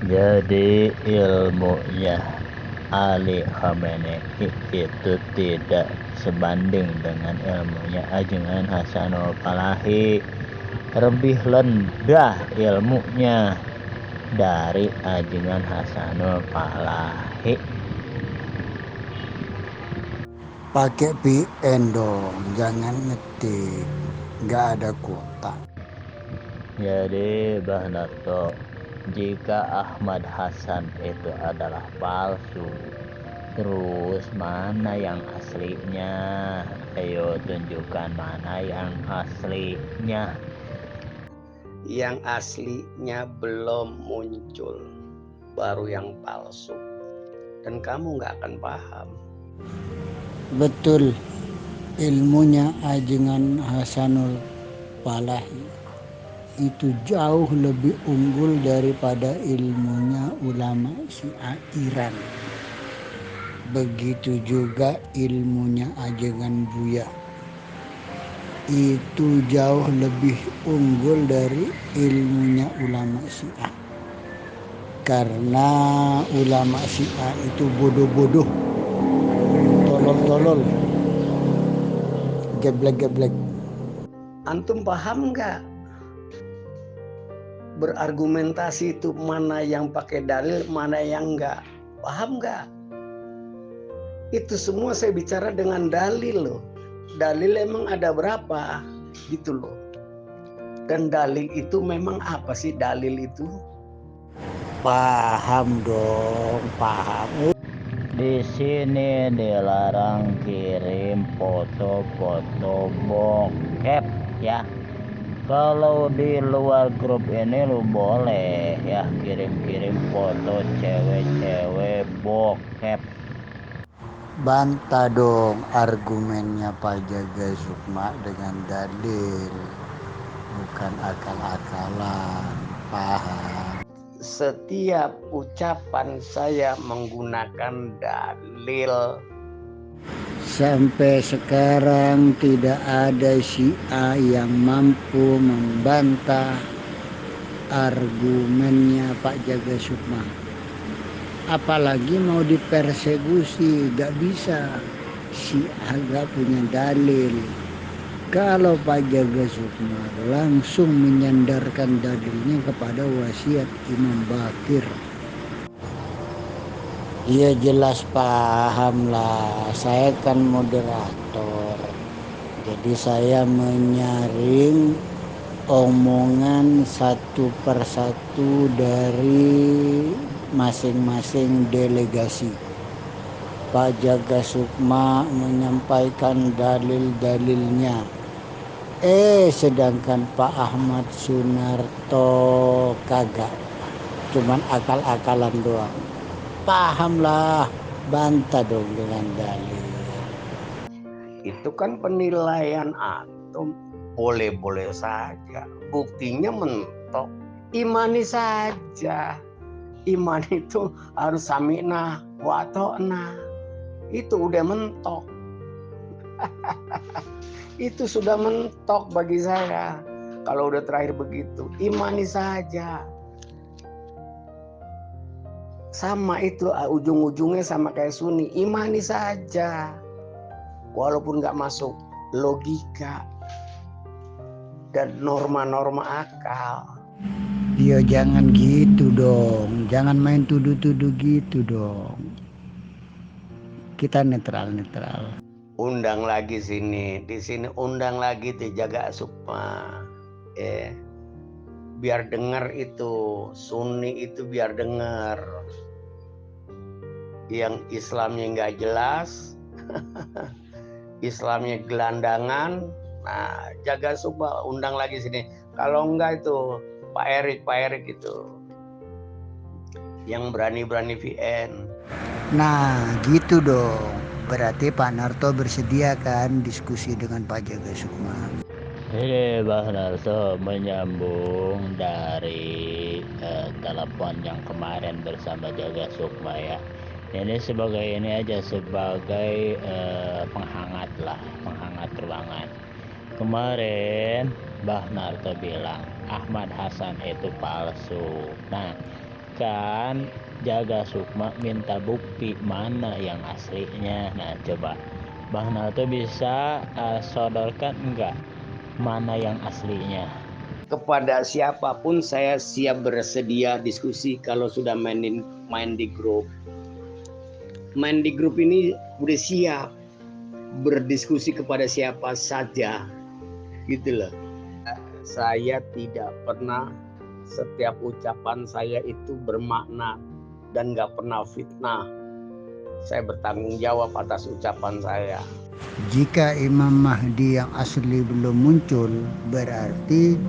Jadi ilmunya Ali Khamenei itu tidak sebanding dengan ilmunya Ajengan Hasanul Palahi. Lebih rendah ilmunya dari Ajengan Hasanul Palahi. Pakai VN dong, jangan ngetik, nggak ada kuota. Jadi Bah Narto, jika Ahmad Hasan itu adalah palsu, terus mana yang aslinya? Ayo tunjukkan mana yang aslinya. Yang aslinya belum muncul, baru yang palsu. Dan kamu nggak akan paham. Betul, ilmunya Ajengan Hasanul Palahi itu jauh lebih unggul daripada ilmunya ulama Syiah Iran. Begitu juga ilmunya Ajengan Buya itu jauh lebih unggul dari ilmunya ulama Syiah. Karena ulama Syiah itu bodoh-bodoh, tolol-tolol, geblek-geblek. Antum paham nggak? Berargumentasi itu mana yang pakai dalil, mana yang enggak. Paham nggak? Itu semua saya bicara dengan dalil loh. Dalil emang ada berapa? Gitu loh. Dan dalil itu memang apa sih dalil itu? Paham dong, paham. Di sini dilarang kirim foto-foto bokep ya. Kalau di luar grup ini lu boleh ya kirim-kirim foto cewek-cewek bokep. Bantah dong argumennya Pak Jaga Sukma dengan dalil, bukan akal-akalan. Paham? Setiap ucapan saya menggunakan dalil. Sampai sekarang tidak ada Syiah yang mampu membantah argumennya Pak Jaga Sukma. Apalagi mau dipersekusi, gak bisa. Syiah gak punya dalil. Kalau Pak Jaga Sukma langsung menyandarkan dalilnya kepada wasiat Imam Bakir. Iya jelas paham lah, saya kan moderator. Jadi saya menyaring omongan satu persatu dari masing-masing delegasi. Pak Jaga Sukma menyampaikan dalil-dalilnya. Sedangkan Pak Ahmad Sunarto kagak, cuman akal-akalan doang. Pahamlah, bantah dong dengan dalil. Itu kan penilaian antum, boleh-boleh saja. Buktinya mentok. Imani saja. Iman itu harus sami'na wa ta'na. Itu udah mentok. Itu sudah mentok bagi saya. Kalau udah terakhir begitu, imani saja. Sama itu ujung-ujungnya sama kayak Sunni, imani saja. Walaupun nggak masuk logika dan norma-norma akal. Ya jangan gitu dong, jangan main tuduh-tuduh gitu dong. Kita netral-netral. Undang lagi sini, di sini undang lagi tuh Jaga Sukma. Biar dengar itu, Sunni itu biar dengar. Yang Islamnya nggak jelas, Islamnya gelandangan. Nah, Jaga Sukma undang lagi sini. Kalau enggak itu Pak Erik itu yang berani-berani VN. Nah gitu dong, berarti Pak Narto bersedia kan diskusi dengan Pak Jaga Sukma. Ini Bang Narso menyambung dari telepon yang kemarin bersama Jaga Sukma ya. Ini sebagai penghangat lah, penghangat ruangan. Kemarin Bah Narto bilang Ahmad Hasan itu palsu. Nah, kan Jaga Sukma minta bukti mana yang aslinya. Nah coba Bang Narto bisa sodorkan enggak mana yang aslinya? Kepada siapapun saya siap bersedia diskusi kalau sudah main di grup. Main di grup ini udah siap berdiskusi kepada siapa saja, gitu loh. Saya tidak pernah, setiap ucapan saya itu bermakna dan nggak pernah fitnah. Saya bertanggung jawab atas ucapan saya. Jika Imam Mahdi yang asli belum muncul, berarti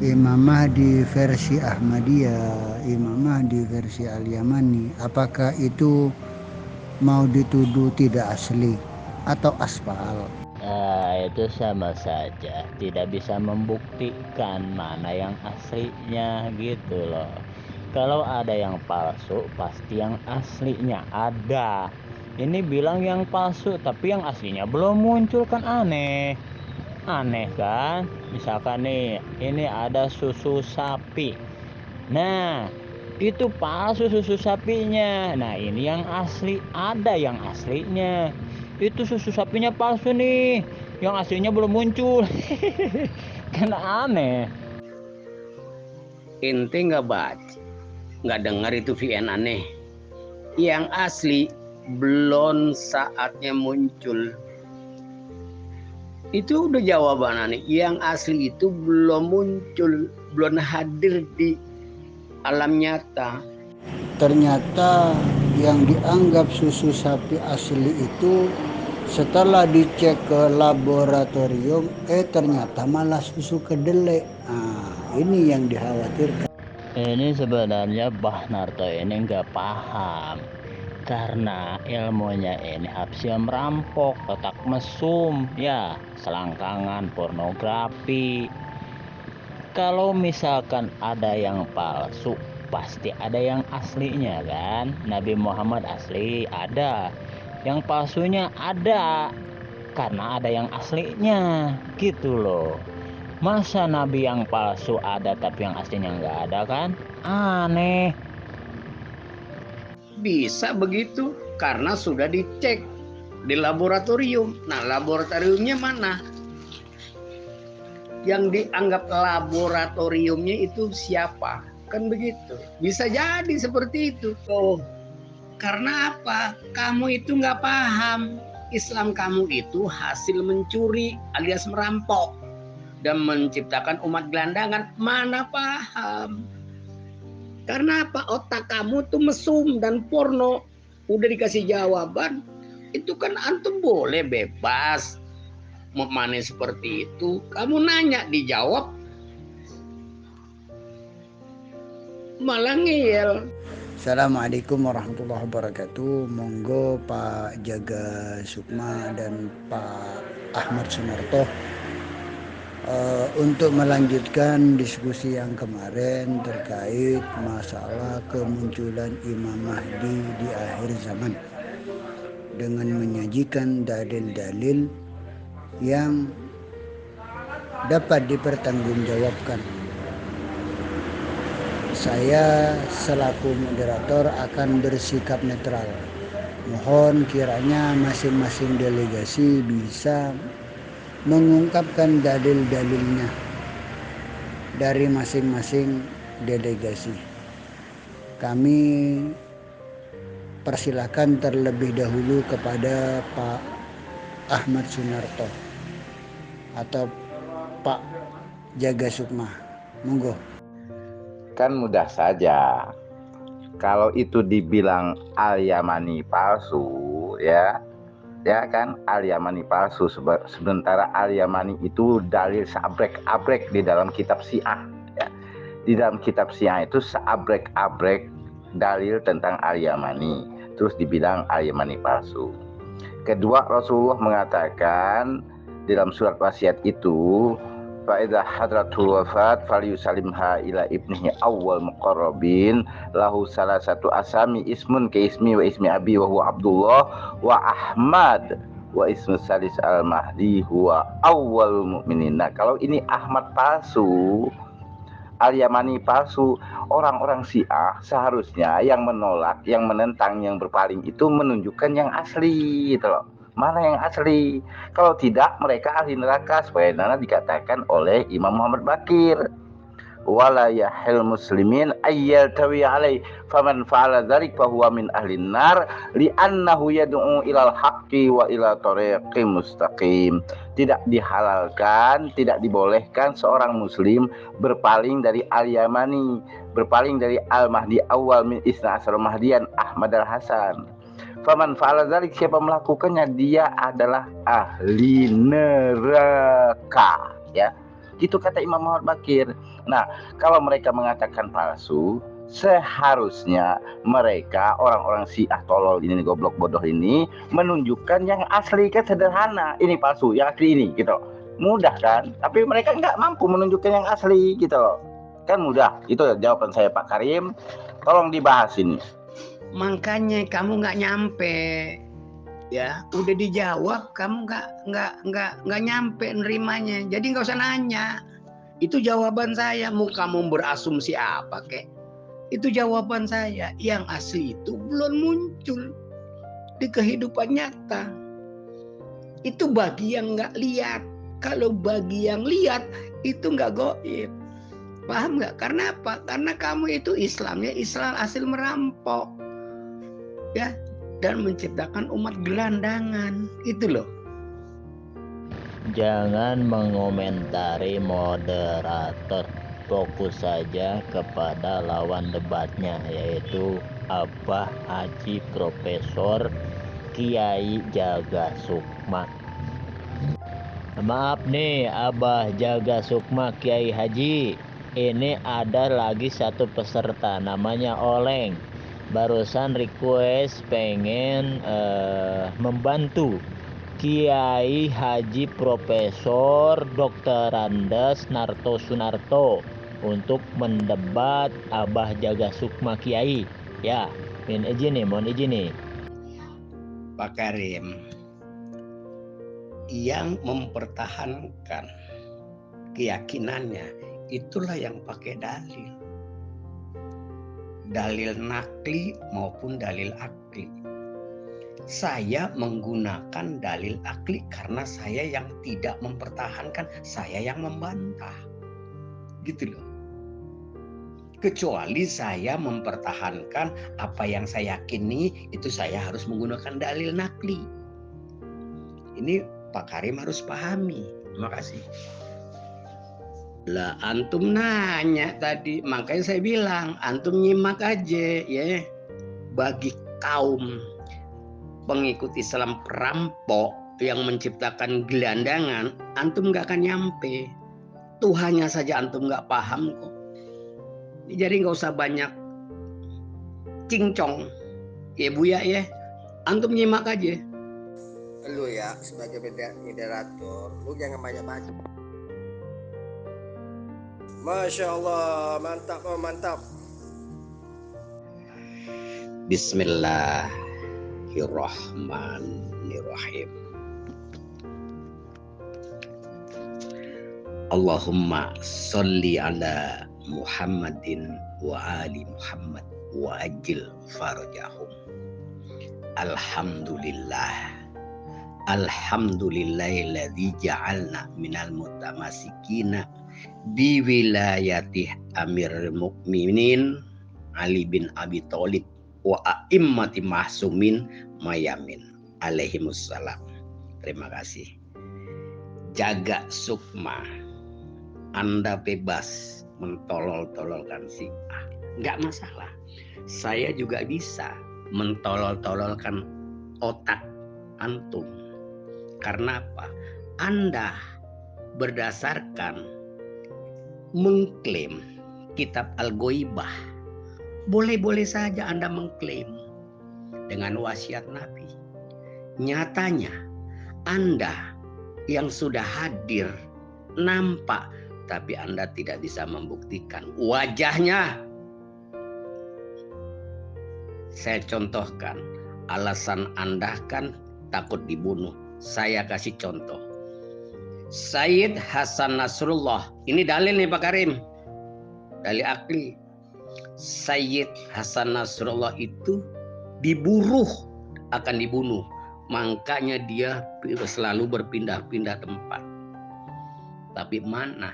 Imam Mahdi versi Ahmadiyah, Imam Mahdi versi Al-Yamani, apakah itu mau dituduh tidak asli atau aspal? Itu sama saja, tidak bisa membuktikan mana yang aslinya gitu loh. Kalau ada yang palsu, pasti yang aslinya ada. Ini bilang yang palsu, tapi yang aslinya belum muncul, kan aneh. Aneh kan? Misalkan nih, ini ada susu sapi. Nah, itu palsu susu sapinya. Nah, ini yang asli, ada yang aslinya. Itu susu sapinya palsu nih, yang aslinya belum muncul. Kan aneh. Ente nggak baca, nggak dengar itu VN aneh. Yang asli belum saatnya muncul. Itu udah jawaban aneh. Yang asli itu belum muncul, belum hadir di alam nyata. Ternyata yang dianggap susu sapi asli itu setelah dicek ke laboratorium, ternyata malah susu kedelai. Ini yang dikhawatirkan. Ini sebenarnya Bah Narto ini nggak paham. Karena ilmunya ini habisnya merampok, otak mesum, ya selangkangan, pornografi. Kalau misalkan ada yang palsu, pasti ada yang aslinya kan. Nabi Muhammad asli ada, yang palsunya ada, karena ada yang aslinya gitu loh. Masa nabi yang palsu ada tapi yang aslinya nggak ada, kan aneh. Bisa begitu karena sudah dicek di laboratorium. Nah, laboratoriumnya mana? Yang dianggap laboratoriumnya itu siapa? Kan begitu. Bisa jadi seperti itu. Oh, karena apa? Kamu itu nggak paham. Islam kamu itu hasil mencuri alias merampok dan menciptakan umat gelandangan. Mana paham? Karena apa? Otak kamu tuh mesum dan porno. Udah dikasih jawaban, itu kan antum boleh bebas memane seperti itu. Kamu nanya dijawab malah ngeyel. Assalamualaikum warahmatullahi wabarakatuh. Monggo Pak Jaga Sukma dan Pak Ahmad Sunarto untuk melanjutkan diskusi yang kemarin terkait masalah kemunculan Imam Mahdi di akhir zaman dengan menyajikan dalil-dalil yang dapat dipertanggungjawabkan. Saya selaku moderator akan bersikap netral. Mohon kiranya masing-masing delegasi bisa mengungkapkan dalil-dalilnya dari masing-masing delegasi. Kami persilakan terlebih dahulu kepada Pak Ahmad Sunarto atau Pak Jaga Sukma. Monggo. Kan mudah saja. Kalau itu dibilang Al-Yamani palsu, ya kan Al-Yamani palsu. Sementara Al-Yamani itu dalil seabrek-abrek di dalam kitab Syiah. Ya. Di dalam kitab Syiah itu seabrek-abrek dalil tentang Al-Yamani. Terus dibilang Al-Yamani palsu. Kedua, Rasulullah mengatakan di dalam surat wasiat itu, fa'idha hadratul wafat falyusalimha ila ibnihi awwal muqarrabin lahu salah satu asami ismun ke ismi wa ismi abi wa huwa Abdullah wa Ahmad wa ismu salis al-mahdi huwa awwal mu'minin. Nah, kalau ini Ahmad palsu, Al-Yamani palsu. Orang-orang Syiah seharusnya yang menolak, yang menentang, yang berpaling itu menunjukkan yang asli gitu loh. Mana yang asli? Kalau tidak, mereka ahli neraka. Sebagaimana dikatakan oleh Imam Muhammad Bakir. Wala yahil muslimin ayyal tawi alaih faman fa'ala dzalik fahuwa min ahlin nar li'annahu yad'u ilal haqqi wa ila tariqim mustaqim. Tidak dihalalkan, tidak dibolehkan seorang muslim berpaling dari Al-Yamani, berpaling dari Al-Mahdi awal min Isna Asyar Mahdian Ahmad Al-Hasan. Faman fa'ala dzalik, siapa melakukannya dia adalah ahli neraka, ya. Gitu kata Imam Muhammad Bakir. Nah, kalau mereka mengatakan palsu, seharusnya mereka orang-orang Syiah tolol ini, goblok bodoh ini, menunjukkan yang asli. Kan sederhana, ini palsu, yang asli ini gitu. Mudah kan? Tapi mereka nggak mampu menunjukkan yang asli gitu loh. Kan mudah. Itu jawaban saya Pak Karim. Tolong dibahas ini. Makanya kamu nggak nyampe, ya udah dijawab, kamu nggak nyampe nerimanya. Jadi nggak usah nanya. Itu jawaban saya. Mau kamu berasumsi apa kek? Itu jawaban saya. Yang asli itu belum muncul di kehidupan nyata. Itu bagi yang nggak lihat. Kalau bagi yang lihat itu nggak goib. Paham nggak? Karena apa? Karena kamu itu Islamnya Islam hasil merampok, ya, dan menciptakan umat gelandangan. Itu loh. Jangan mengomentari moderator, fokus saja kepada lawan debatnya, yaitu Abah Haji Profesor Kiai Jaga Sukma. Maaf nih Abah Jaga Sukma Kiai Haji, ini ada lagi satu peserta namanya Oleng, barusan request pengen membantu Kiai Haji Profesor Dr. Andes Narto Sunarto untuk mendebat Abah Jaga Sukma Kiai. Ya, mohon izin nih. Pak Karim, yang mempertahankan keyakinannya itulah yang pakai dalil. Dalil nakli maupun dalil akli. Saya menggunakan dalil akli karena saya yang tidak mempertahankan, saya yang membantah. Gitu loh. Kecuali saya mempertahankan apa yang saya yakini, itu saya harus menggunakan dalil nakli. Ini Pak Karim harus pahami. Terima kasih. Lah antum nanya tadi, makanya saya bilang antum nyimak aja ya. Bagi kaum pengikut Islam perampok yang menciptakan gelandangan, antum nggak akan nyampe. Tuhannya saja antum nggak paham kok. Jadi nggak usah banyak cincong, ya Buya ya. Antum nyimak aja. Lu ya sebagai moderator, lu jangan banyak-banyak. Masya Allah, mantap, oh mantap. Bismillahirrahmanirrahim. Allahumma sholli ala Muhammadin wa ali Muhammad wa ajil farajahum. Alhamdulillah. Alhamdulillahilladzi ja'alna minal mutamasikina bi wilayati Amirul Mukminin Ali bin Abi Thalib wa a'immati mahsumin mayamin alaihimussalam. Terima kasih. Jaga Sukma, Anda bebas mentolol-tololkan Syiah, nggak masalah. Saya juga bisa mentolol-tololkan otak antum. Karena apa? Anda berdasarkan mengklaim kitab Al-Ghaibah. Boleh-boleh saja Anda mengklaim dengan wasiat Nabi. Nyatanya Anda yang sudah hadir nampak, tapi Anda tidak bisa membuktikan wajahnya. Saya contohkan, alasan Anda kan takut dibunuh. Saya kasih contoh. Sayyid Hasan Nasrullah, ini dalil nih Pak Karim. dalil akli. Sayyid Hasan Nasrullah itu akan dibunuh, makanya dia selalu berpindah-pindah tempat. Tapi mana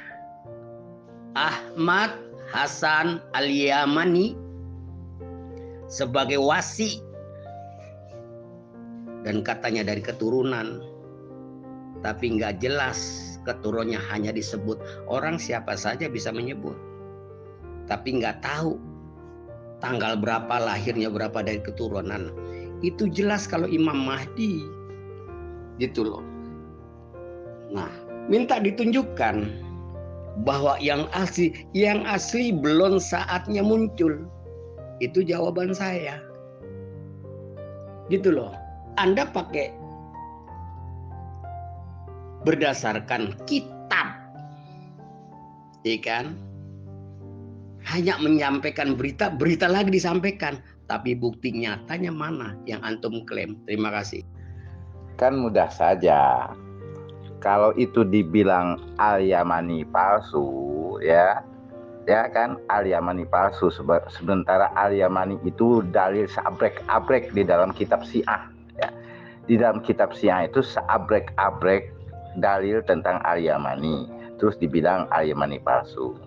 Ahmad Hasan Al-Yamani sebagai wasi dan katanya dari keturunan, tapi nggak jelas keturunannya, hanya disebut orang siapa saja bisa menyebut, tapi nggak tahu tanggal berapa lahirnya, berapa dari keturunan. Itu jelas kalau Imam Mahdi gitu loh. Nah, minta ditunjukkan bahwa yang asli belum saatnya muncul. Itu jawaban saya gitu loh. Anda pakai berdasarkan kitab, ya kan? Hanya menyampaikan berita lagi disampaikan, tapi bukti nyatanya mana yang antum klaim? Terima kasih. Kan mudah saja. Kalau itu dibilang Al-Yamani palsu, ya kan, Al-Yamani palsu. Sementara Al-Yamani itu dalil seabrek-abrek di dalam kitab Syiah. Ya. Di dalam kitab Syiah itu seabrek-abrek dalil tentang Al-Yamani. Terus dibilang Al-Yamani palsu.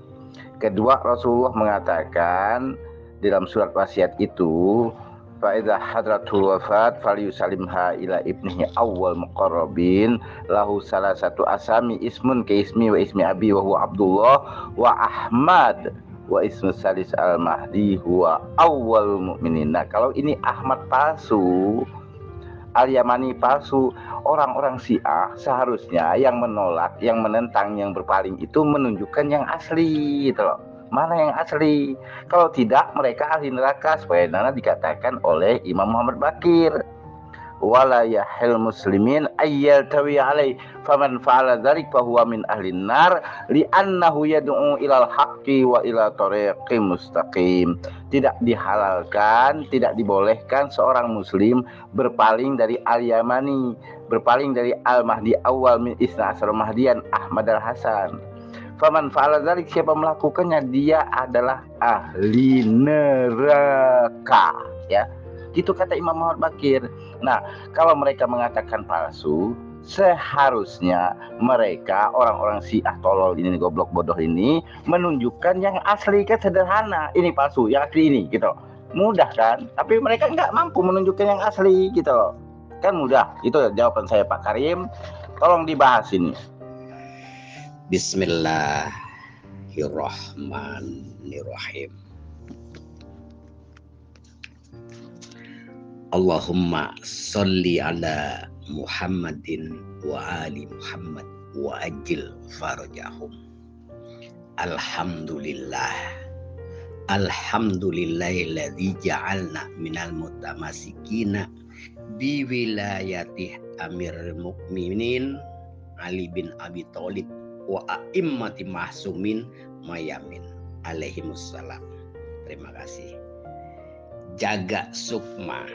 Kedua, Rasulullah mengatakan di dalam surat wasiat itu, fa'idha hadratul wafat falyusalimha ila ibnihi awwal muqarrabin lahu salah satu asami ismun ke ismi wa ismi abi wa huwa Abdullah wa Ahmad wa ismu salis al-Mahdi huwa awwal mu'minin. Nah, kalau ini Ahmad palsu, Al-Yamani palsu, orang-orang Syiah seharusnya yang menolak, yang menentang, yang berpaling itu menunjukkan yang asli gitu loh. Mana yang asli? Kalau tidak, mereka ahli neraka, sebagaimana dikatakan oleh Imam Muhammad Baqir. Wala yahil muslimin ayyal tawi alaih faman fa'ala dzalik fahuwa min ahlin nar li'annahu yad'u ilal haqqi wa ila tariqim mustaqim. Tidak dihalalkan, tidak dibolehkan seorang muslim berpaling dari Al-Yamani, berpaling dari Al-Mahdi awal min isna asar Mahdian Ahmad Al-Hasan. Faman fa'ala dzalik, siapa melakukannya dia adalah ahli neraka, ya. Gitu kata Imam Muhammad Baqir. Nah, kalau mereka mengatakan palsu, seharusnya mereka orang-orang Syiah tolol ini, goblok bodoh ini, menunjukkan yang asli. Kan sederhana, ini palsu, yang asli ini gitu. Mudah kan? Tapi mereka nggak mampu menunjukkan yang asli gitu loh. Kan mudah. Itu jawaban saya, Pak Karim. Tolong dibahas ini. Bismillahirrahmanirrahim. Allahumma sholli ala Muhammadin wa ali Muhammad wa ajil farajahum. Alhamdulillah. Alhamdulillahilladzi ja'alna minal mutamassikina bi wilayati Amirul Mukminin Ali bin Abi Thalib wa a'immati mahsumin mayamin alaihimussalam. Terima kasih. Jaga sukma,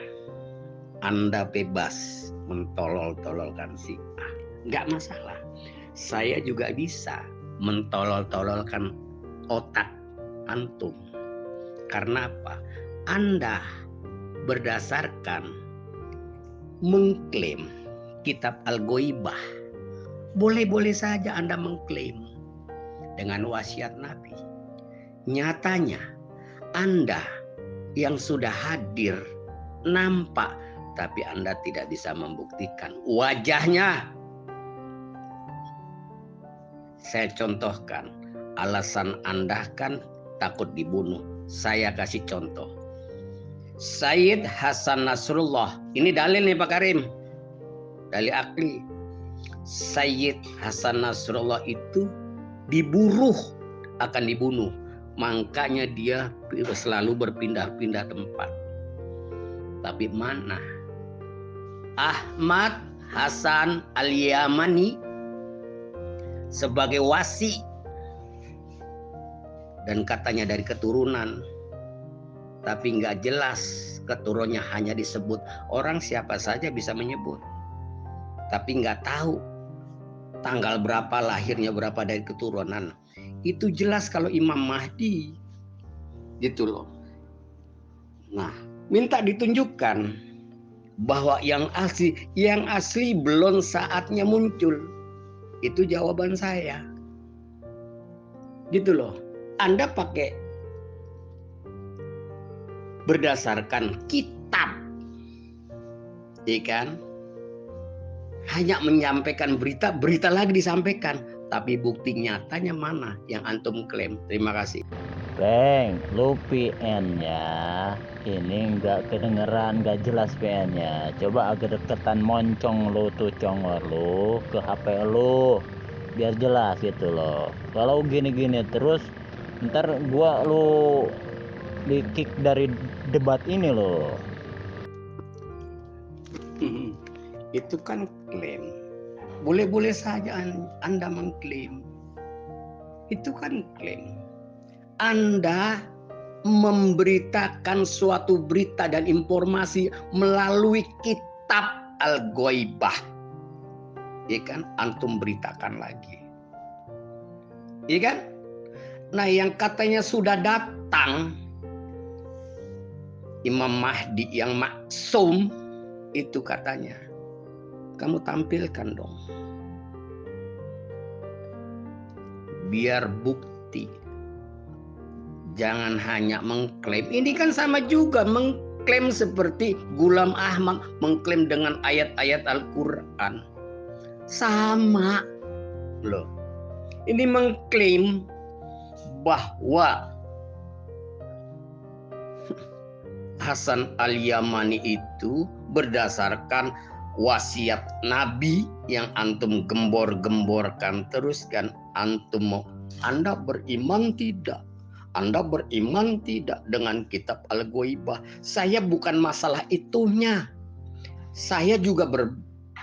Anda bebas mentolol-tololkan Syiah, nggak masalah. Saya juga bisa mentolol-tololkan otak antum. Karena apa? Anda berdasarkan mengklaim kitab Al-Ghaibah. Boleh-boleh saja Anda mengklaim dengan wasiat Nabi. Nyatanya Anda yang sudah hadir nampak, tapi Anda tidak bisa membuktikan wajahnya. Saya contohkan, alasan Anda kan takut dibunuh. Saya kasih contoh. Sayyid Hasan Nasrullah, ini dalil nih Pak Karim, dalil akli. Sayyid Hasan Nasrullah itu akan dibunuh, makanya dia selalu berpindah-pindah tempat. Tapi mana Ahmad Hasan Al-Yamani sebagai wasi dan katanya dari keturunan, tapi nggak jelas keturunannya, hanya disebut orang siapa saja bisa menyebut, tapi nggak tahu tanggal berapa lahirnya, berapa dari keturunan. Itu jelas kalau Imam Mahdi Gitu loh. Nah, minta ditunjukkan bahwa yang asli belum saatnya muncul. Itu jawaban saya. Gitu loh. Anda pakai berdasarkan kitab, ya kan? Hanya menyampaikan berita lagi disampaikan, tapi bukti nyatanya mana yang antum klaim? Terima kasih. Bang, lu PN-nya ini nggak kedengeran, nggak jelas PN-nya. Coba agak deketan moncong lu tuh congor lu ke HP lu, biar jelas gitu loh. Kalau gini-gini terus, ntar gua lu di kick dari debat ini loh. Itu kan klaim. Boleh-boleh saja Anda mengklaim. Itu kan klaim. Anda memberitakan suatu berita dan informasi melalui kitab Al-Ghaibah. Ya kan? Antum beritakan lagi. Ya kan? Nah, yang katanya sudah datang Imam Mahdi yang maksum itu katanya. Kamu tampilkan dong. Biar bukti. Jangan hanya mengklaim. Ini kan sama juga mengklaim seperti Ghulam Ahmad mengklaim dengan ayat-ayat Al-Quran. Sama loh. Ini mengklaim bahwa Hasan Al-Yamani itu berdasarkan wasiat Nabi yang antum gembor-gemborkan terus kan. Anda beriman tidak? Anda beriman tidak dengan kitab Al-Ghaibah? Saya bukan masalah itunya. Saya juga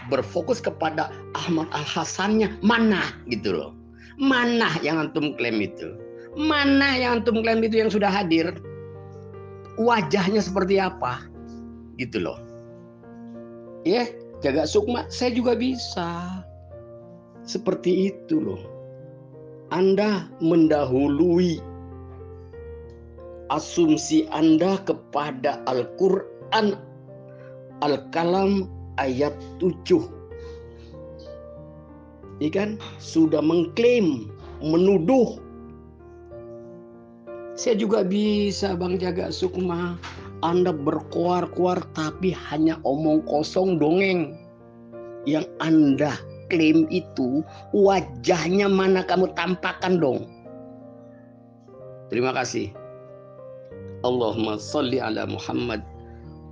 berfokus kepada Ahmad Al-Hasannya. Mana gitu loh. Mana yang antum klaim itu? Mana yang antum klaim itu yang sudah hadir? Wajahnya seperti apa? Gitu loh. Ya, Jaga Sukma, saya juga bisa. Seperti itu loh. Anda mendahului asumsi Anda kepada Al-Quran Al-Kalam ayat 7. Ini kan sudah mengklaim, menuduh. Saya juga bisa Bang Jaga Sukma. Anda berkuar-kuar tapi hanya omong kosong dongeng. Yang Anda klaim itu wajahnya mana kamu tampakkan dong. Terima kasih. Allahumma salli ala Muhammad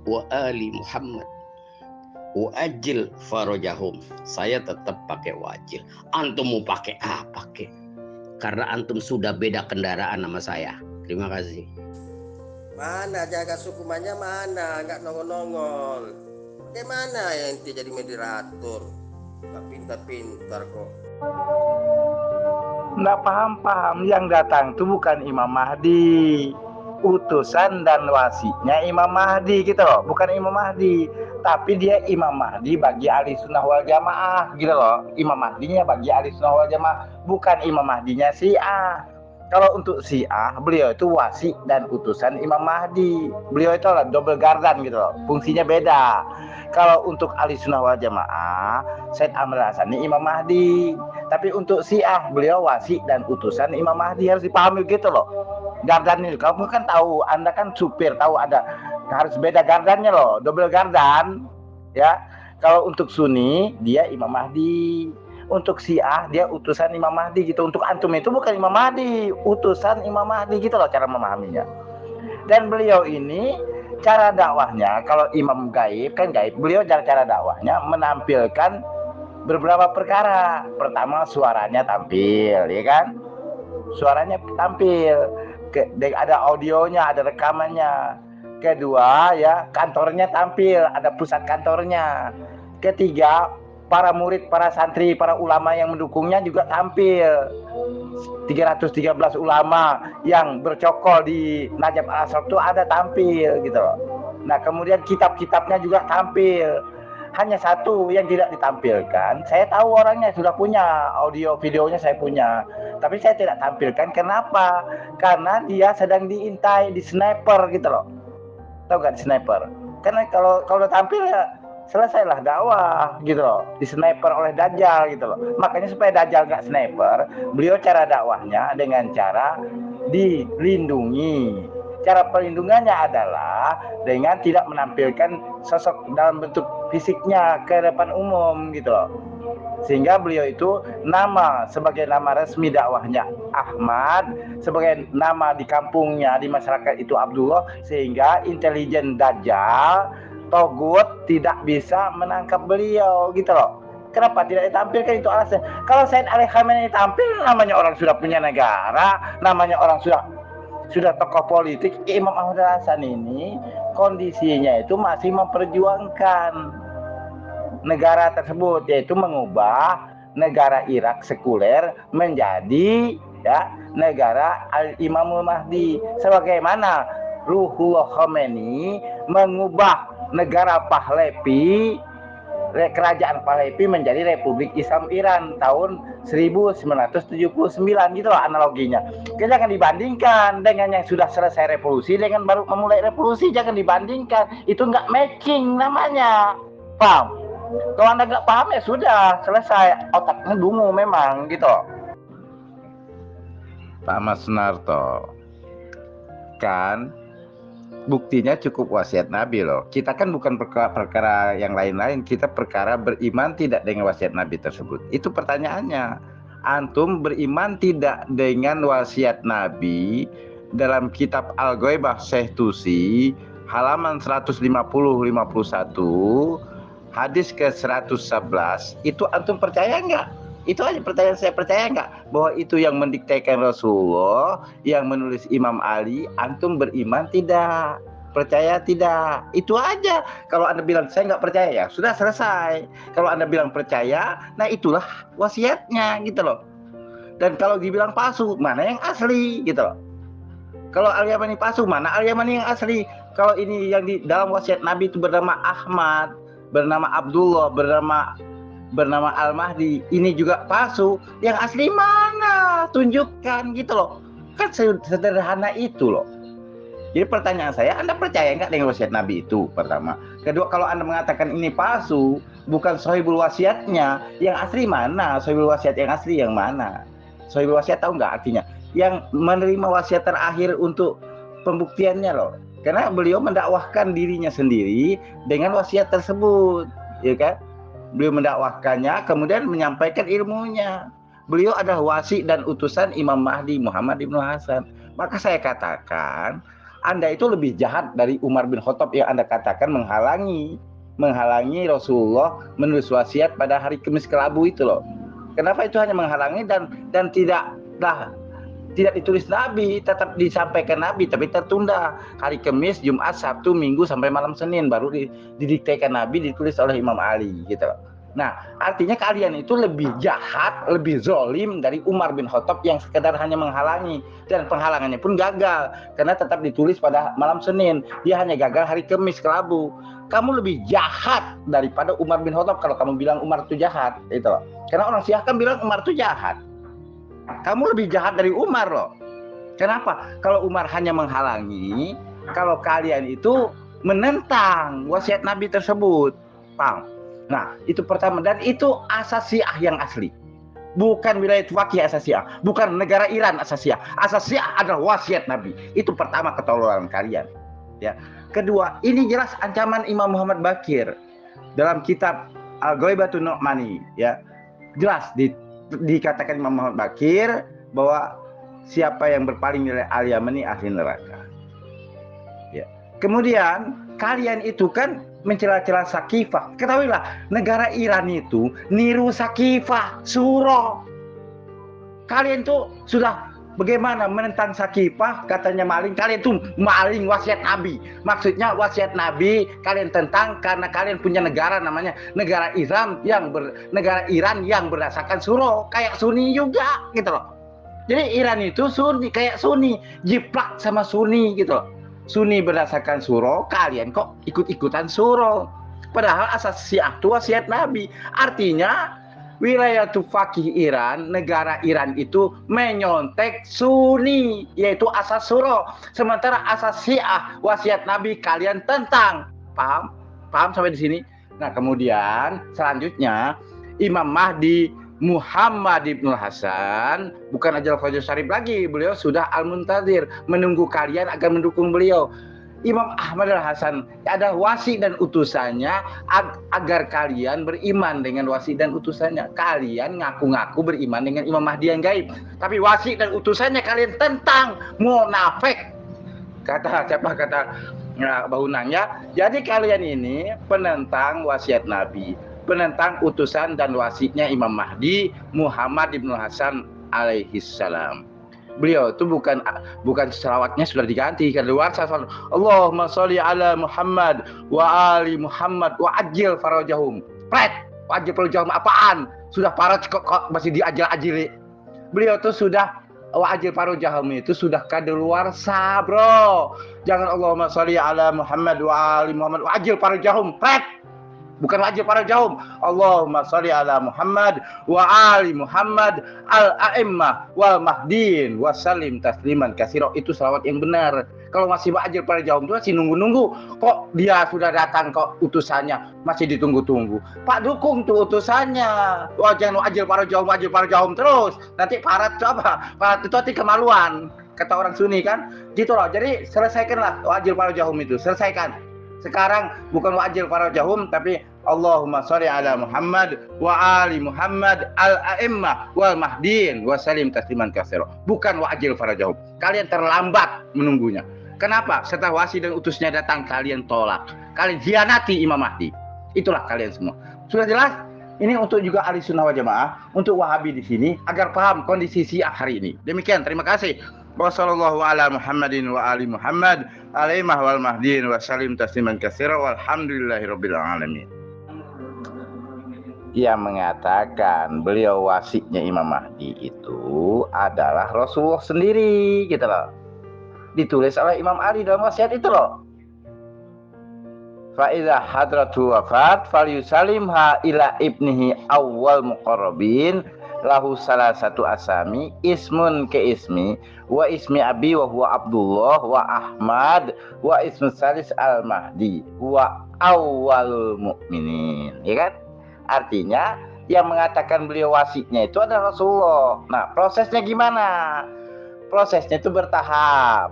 wa ali Muhammad wa ajil farajahum. Saya tetap pakai wajil. Antum mau pakai apa kek? Karena antum sudah beda kendaraan sama saya. Terima kasih. Mana Jaga Sukmanya mana? Nggak nongol-nongol. Bagaimana ya ente jadi moderator? Nggak pintar-pintar kok. Nggak paham-paham, yang datang itu bukan Imam Mahdi, utusan dan wasinya Imam Mahdi gitu loh, bukan Imam Mahdi, tapi dia Imam Mahdi bagi ahli sunnah wal jamaah gitu loh. Imam Mahdinya bagi ahli sunnah wal jamaah, bukan Imam Mahdinya Syiah. Kalau untuk Syiah, beliau itu wasi dan utusan Imam Mahdi. Beliau itu adalah double gardan gitu loh, fungsinya beda. Kalau untuk ahli sunnah wal jamaah, Said Ahmad Al-Hasani Imam Mahdi. Tapi untuk Syiah, beliau wasi dan utusan Imam Mahdi, harus dipahami gitu loh. Gardan ini, kamu kan tahu, Anda kan supir, tahu ada harus beda gardannya loh, double gardan ya. Kalau untuk Sunni dia Imam Mahdi, untuk Syiah dia utusan Imam Mahdi gitu. Untuk antum itu bukan Imam Mahdi, utusan Imam Mahdi gitu loh cara memahaminya. Dan beliau ini cara dakwahnya, kalau imam gaib kan gaib, beliau cara dakwahnya menampilkan beberapa perkara. Pertama, suaranya tampil, ya kan? Suaranya tampil, ada audionya, ada rekamannya. Kedua, ya, kantornya tampil, ada pusat kantornya. Ketiga, para murid, para santri, para ulama yang mendukungnya juga tampil. 313 ulama yang bercokol di Najaf Al-Ashraf itu ada tampil gitu loh. Nah, kemudian kitab-kitabnya juga tampil. hanya satu yang tidak ditampilkan. Saya tahu orangnya, sudah punya audio videonya, saya punya, tapi saya tidak tampilkan. Kenapa? Karena dia sedang diintai, di sniper gitu loh. Tahu gak di sniper? Karena kalau udah tampil ya selesailah dakwah gitu loh, di sniper oleh Dajjal gitu loh. Makanya supaya Dajjal gak sniper, beliau cara dakwahnya dengan cara dilindungi. Cara perlindungannya adalah dengan tidak menampilkan sosok dalam bentuk fisiknya ke depan umum gitu loh. Sehingga beliau itu nama sebagai nama resmi dakwahnya Ahmad, sebagai nama di kampungnya, di masyarakat itu Abdullah, sehingga intelijen Dajjal, Togut tidak bisa menangkap beliau gitu loh. Kenapa tidak ditampilkan? Itu alasan. Kalau Said Ali Khamenei tampil, namanya orang sudah punya negara, namanya orang sudah tokoh politik. Imam Ahmad Hasan ini kondisinya itu masih memperjuangkan negara tersebut, yaitu mengubah negara Irak sekuler menjadi negara Al-Imamul Mahdi, sebagaimana Ruhullah Khomeini mengubah negara Pahlavi, kerajaan Pahlavi menjadi Republik Islam Iran tahun 1979 gitu loh analoginya. Jangan dibandingkan dengan yang sudah selesai revolusi dengan baru memulai revolusi, jangan dibandingkan, itu nggak matching namanya, paham? Kalau Anda nggak paham ya sudah selesai, otaknya dungu memang gitu. Pak Mas Narto, kan buktinya cukup wasiat Nabi loh. Kita kan bukan perkara yang lain-lain, kita perkara beriman tidak dengan wasiat Nabi tersebut. Itu pertanyaannya. Antum beriman tidak dengan wasiat Nabi dalam kitab Al-Ghaibah Syekh Tusi halaman 150-51 hadis ke 111, itu antum percaya nggak? Itu aja pertanyaan saya, percaya nggak bahwa itu yang mendiktekan Rasulullah, yang menulis Imam Ali? Antum beriman tidak? Percaya tidak? Itu aja. Kalau Anda bilang saya nggak percaya, ya sudah selesai. Kalau Anda bilang percaya, nah itulah wasiatnya gitu loh. Dan kalau dibilang palsu, mana yang asli gitu loh. Kalau Al-Yamani palsu, mana Al-Yamani yang asli? Kalau ini yang di dalam wasiat Nabi itu bernama Ahmad, bernama Abdullah, bernama Al-Mahdi, ini juga palsu, yang asli mana? Tunjukkan gitu loh. Kan sederhana itu loh. Jadi pertanyaan saya, Anda percaya nggak dengan wasiat Nabi itu? Pertama. Kedua, kalau Anda mengatakan ini palsu, bukan sahibul wasiatnya, yang asli mana? Sahibul wasiat yang asli yang mana? Sahibul wasiat tahu nggak artinya? Yang menerima wasiat terakhir untuk pembuktiannya loh. Karena beliau mendakwahkan dirinya sendiri dengan wasiat tersebut, ya kan? Beliau mendakwahkannya, kemudian menyampaikan ilmunya. Beliau adalah wasi dan utusan Imam Mahdi Muhammad ibnu Hasan. Maka saya katakan, Anda itu lebih jahat dari Umar bin Khattab yang Anda katakan menghalangi Rasulullah menulis wasiat pada hari Kamis Kelabu itu loh. Kenapa itu hanya menghalangi dan tidak ditulis Nabi, tetap disampaikan Nabi, tapi tertunda hari Kamis, Jumat, Sabtu, Minggu sampai malam Senin baru didiktekan Nabi, ditulis oleh Imam Ali gitu. Nah, artinya kalian itu lebih jahat, lebih zolim dari Umar bin Khattab yang sekedar hanya menghalangi, dan penghalangannya pun gagal karena tetap ditulis pada malam Senin. Dia hanya gagal hari Kamis Kelabu. Kamu lebih jahat daripada Umar bin Khattab kalau kamu bilang Umar itu jahat, itu loh. Karena orang Syiah kan bilang Umar itu jahat. Kamu lebih jahat dari Umar loh. Kenapa? Kalau Umar hanya menghalangi, kalau kalian itu menentang wasiat Nabi tersebut, paham? Nah, itu pertama, dan itu asas Syiah yang asli. Bukan wilayah Fakih asas Syiah, bukan negara Iran asas Syiah. Asas Syiah adalah wasiat Nabi. Itu pertama ketololan kalian. Ya. Kedua, ini jelas ancaman Imam Muhammad Baqir dalam kitab Al-Ghaibatun Nu'mani, ya. Jelas dikatakan Imam Muhammad Baqir bahwa siapa yang berpaling dari Al-Yamani ahli neraka. Ya. Kemudian kalian itu kan mencela-cela Sakifah. Ketahuilah, negara Iran itu niru Sakifah, Suro. Kalian tuh sudah bagaimana menentang Sakifah, katanya maling. Kalian tuh maling wasiat Nabi. Maksudnya wasiat Nabi kalian tentang karena kalian punya negara namanya negara Iran yang berdasarkan Suro, kayak Sunni juga gitu loh. Jadi Iran itu Sunni, kayak Sunni, jiplak sama Sunni gitu loh. Sunni berdasarkan Suro, kalian kok ikut-ikutan Suro. Padahal asas Syiah itu wasiat Nabi. Artinya wilayah fakih Iran, negara Iran itu menyontek Sunni, yaitu asas suro. Sementara asas Syiah, wasiat Nabi kalian tentang. Paham? Paham sampai di sini? Nah, kemudian selanjutnya Imam Mahdi Muhammad Ibn Hasan, bukan Ajal Fajr Syarif lagi, beliau sudah Al-Muntazir, menunggu kalian agar mendukung beliau. Imam Ahmad Al-Hasan ada wasi dan utusannya agar kalian beriman dengan wasi dan utusannya. Kalian ngaku-ngaku beriman dengan Imam Mahdi yang gaib, tapi wasi dan utusannya kalian tentang, munafik. Kata bahunangnya. Jadi kalian ini penentang wasiat Nabi, penentang utusan dan wasiatnya Imam Mahdi Muhammad Ibn Hasan alaihi salam. Beliau itu bukan selawatnya sudah diganti kan luar sana. Allahumma sholli ala Muhammad wa ali Muhammad wa ajil farajahum. Pret, ajil farajahum apaan? Sudah parah kok masih diajil-ajili. Beliau itu sudah wa ajil farajahum itu sudah kadaluarsa, bro. Jangan Allahumma sholli ala Muhammad wa ali Muhammad wa ajil farajahum. Pret. Bukan wajib para jauh. Allahumma sholli ala Muhammad wa ali Muhammad al-a'immah wal mahdin wa salim tasliman katsira. Itu selawat yang benar. Kalau masih wajib para jauh itu masih nunggu-nunggu. Kok dia sudah datang kok utusannya masih ditunggu-tunggu. Pak dukung tuh utusannya. Wah, jangan wajib para jauh terus. Nanti parat itu apa? Parat itu nanti kemaluan. Kata orang Sunni kan. Gitu loh. Jadi selesaikanlah wajib para jauh itu. Selesaikan. Sekarang bukan wajil farajahum tapi Allahumma sholli ala Muhammad wa ali Muhammad al-a'immah wal mahdin wa salim tasliman katsira. Bukan wajil farajahum. Kalian terlambat menunggunya. Kenapa? Setelah wasi dan utusnya datang kalian tolak. Kalian hianati Imam Mahdi. Itulah kalian semua. Sudah jelas? Ini untuk juga ahli sunnah wal jamaah, untuk Wahabi di sini agar paham kondisi Syiah hari ini. Demikian, terima kasih. Wassallallahu ala Muhammadin wa ali Muhammad alaimah wal mahdin wa salim tasliman katsira walhamdulillahirabbil alamin. Yang mengatakan beliau wasinya Imam Mahdi itu adalah Rasulullah sendiri gitu loh. Ditulis oleh Imam Ali dalam wasiat itu loh. Fa idza hadratu wafat falyusalimha ila ibnihi awwal muqarrabin lahu salah satu asami ismun ke ismi wa ismi abi wa huwa Abdullah wa Ahmad wa ismu salis al Mahdi wa awwal mu'minin, ya kan? Artinya yang mengatakan beliau wasinya itu adalah Rasulullah. Nah, prosesnya gimana? Prosesnya itu bertahap.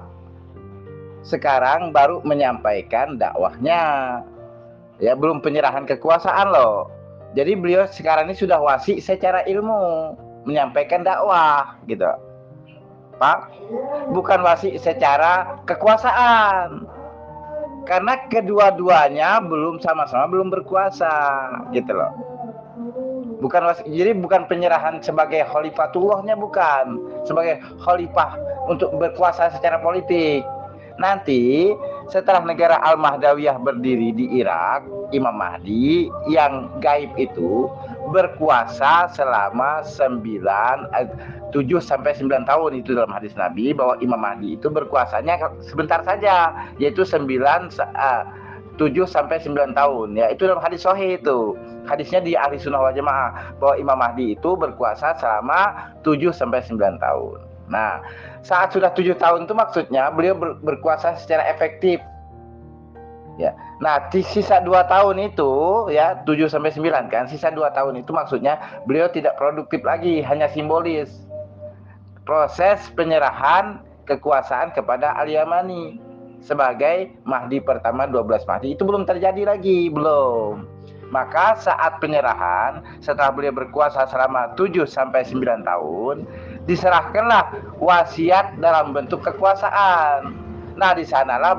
Sekarang baru menyampaikan dakwahnya. Ya, belum penyerahan kekuasaan loh. Jadi beliau sekarang ini sudah wasi secara ilmu, menyampaikan dakwah gitu. Pak, bukan wasi secara kekuasaan. Karena kedua-duanya belum sama-sama belum berkuasa gitu loh. Bukan wasi, jadi bukan penyerahan sebagai khalifatullahnya, bukan sebagai khalifah untuk berkuasa secara politik. Nanti setelah negara Al-Mahdawiyah berdiri di Irak, Imam Mahdi yang gaib itu berkuasa selama 7 sampai 9 tahun. Itu dalam hadis Nabi bahwa Imam Mahdi itu berkuasanya sebentar saja, yaitu 7 sampai 9 tahun. Ya, itu dalam hadis sahih itu. Hadisnya di Ahli Sunnah wal Jamaah bahwa Imam Mahdi itu berkuasa selama 7 sampai 9 tahun. Nah, saat sudah 7 tahun itu maksudnya beliau berkuasa secara efektif. Ya. Nah, di sisa 2 tahun itu ya 7 sampai 9 kan, sisa 2 tahun itu maksudnya beliau tidak produktif lagi, hanya simbolis. Proses penyerahan kekuasaan kepada Al-Yamani sebagai Mahdi pertama 12 Mahdi itu belum terjadi lagi, belum. Maka saat penyerahan setelah beliau berkuasa selama 7 sampai 9 tahun, diserahkanlah wasiat dalam bentuk kekuasaan. Nah, di sanalah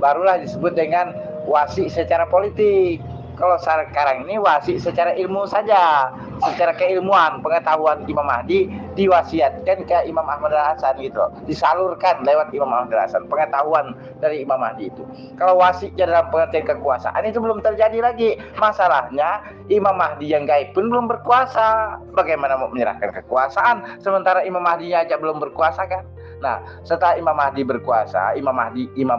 barulah disebut dengan wasi secara politik. Kalau sekarang ini wasi secara ilmu saja, secara keilmuan, pengetahuan Imam Mahdi diwasiatkan ke Imam Ahmad Al-Hasan gitu, disalurkan lewat Imam Ahmad Al-Hasan pengetahuan dari Imam Mahdi itu. Kalau wasinya dalam pengertian kekuasaan itu belum terjadi lagi. Masalahnya Imam Mahdi yang gaib pun belum berkuasa. Bagaimana mau menyerahkan kekuasaan sementara Imam Mahdinya aja belum berkuasa kan? Nah, setelah Imam Mahdi berkuasa, Imam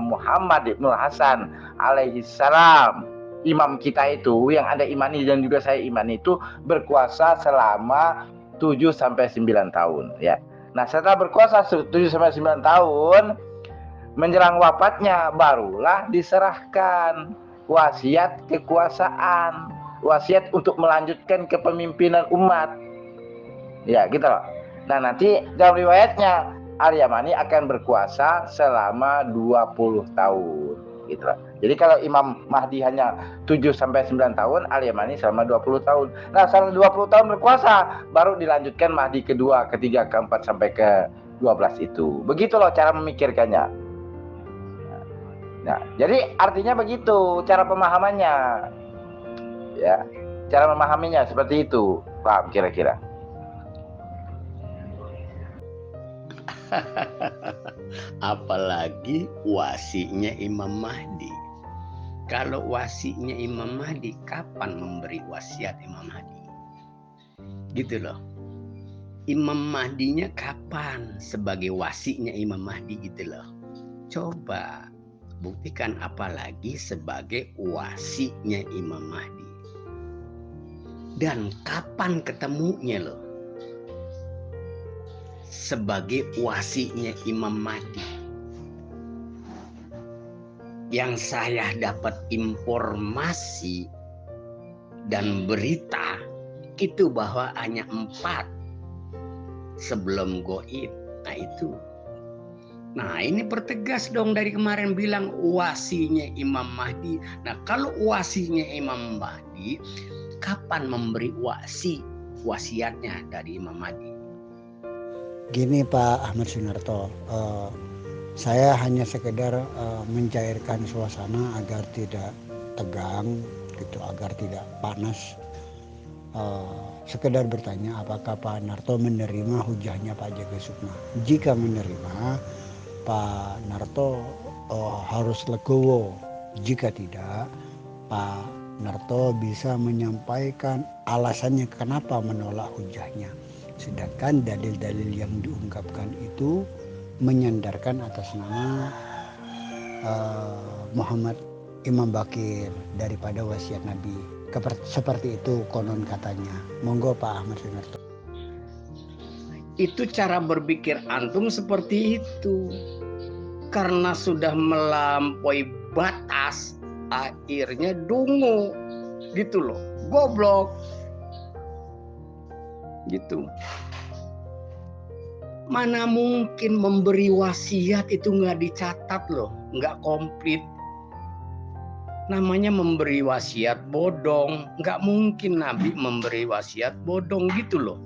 Muhammad Ibn Hasan alaihi salam imam kita itu, yang Anda imani dan juga saya imani itu berkuasa selama 7 sampai 9 tahun ya. Nah, setelah berkuasa 7 sampai 9 tahun menjelang wafatnya barulah diserahkan wasiat kekuasaan, wasiat untuk melanjutkan kepemimpinan umat. Ya, gitu loh. Nah, nanti dalam riwayatnya Al-Yamani akan berkuasa selama 20 tahun gitu loh. Jadi kalau Imam Mahdi hanya 7 sampai 9 tahun, Al-Yamani selama 20 tahun. Nah, setelah 20 tahun berkuasa, baru dilanjutkan Mahdi kedua, ketiga, keempat sampai ke 12 itu. Begitu loh cara memikirkannya. Nah, jadi artinya begitu cara pemahamannya. Ya. Cara memahaminya seperti itu. Paham kira-kira? Apalagi wasinya Imam Mahdi. Kalau wasinya Imam Mahdi, kapan memberi wasiat Imam Mahdi? Gitu loh. Imam Mahdinya kapan sebagai wasinya Imam Mahdi gitu loh. Coba buktikan, apalagi sebagai wasinya Imam Mahdi. Dan kapan ketemunya loh sebagai wasinya Imam Mahdi. Yang saya dapat informasi dan berita itu bahwa hanya 4 sebelum goib. Nah itu. Nah ini pertegas dong dari kemarin bilang wasinya Imam Mahdi. Nah kalau wasinya Imam Mahdi, kapan memberi wasiatnya dari Imam Mahdi? Gini Pak Ahmad Sunarto, saya hanya sekedar mencairkan suasana agar tidak tegang gitu, agar tidak panas. Sekedar bertanya, apakah Pak Narto menerima hujahnya Pak Jaga Sukma? Jika menerima, Pak Narto harus legowo. Jika tidak, Pak Narto bisa menyampaikan alasannya kenapa menolak hujahnya. Sedangkan dalil-dalil yang diungkapkan itu menyandarkan atas nama Muhammad Imam Bakir daripada wasiat Nabi. Seperti itu konon katanya. Monggo Pak Ahmad Sunarto. Itu cara berpikir antum seperti itu. Karena sudah melampaui batas, akhirnya dungu. Gitu loh. Goblok. Gitu. Mana mungkin memberi wasiat itu nggak dicatat loh, nggak komplit. Namanya memberi wasiat bodong. Nggak mungkin Nabi memberi wasiat bodong gitu loh.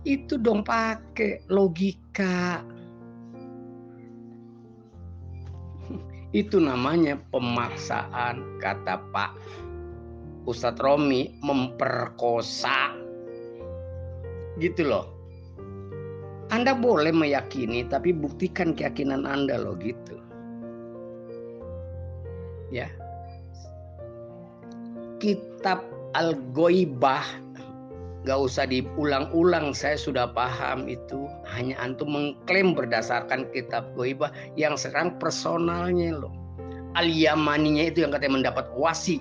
Itu dong pakai logika. Itu namanya pemaksaan, kata Pak Ustadz Romi, memperkosa. Gitu loh. Anda boleh meyakini, tapi buktikan keyakinan Anda loh gitu. Ya. Kitab Al-Ghaibah gak usah diulang-ulang, saya sudah paham itu. Hanya antum mengklaim berdasarkan kitab Ghaibah yang serang personalnya loh. Al-Yamaninya itu yang katanya mendapat wasi.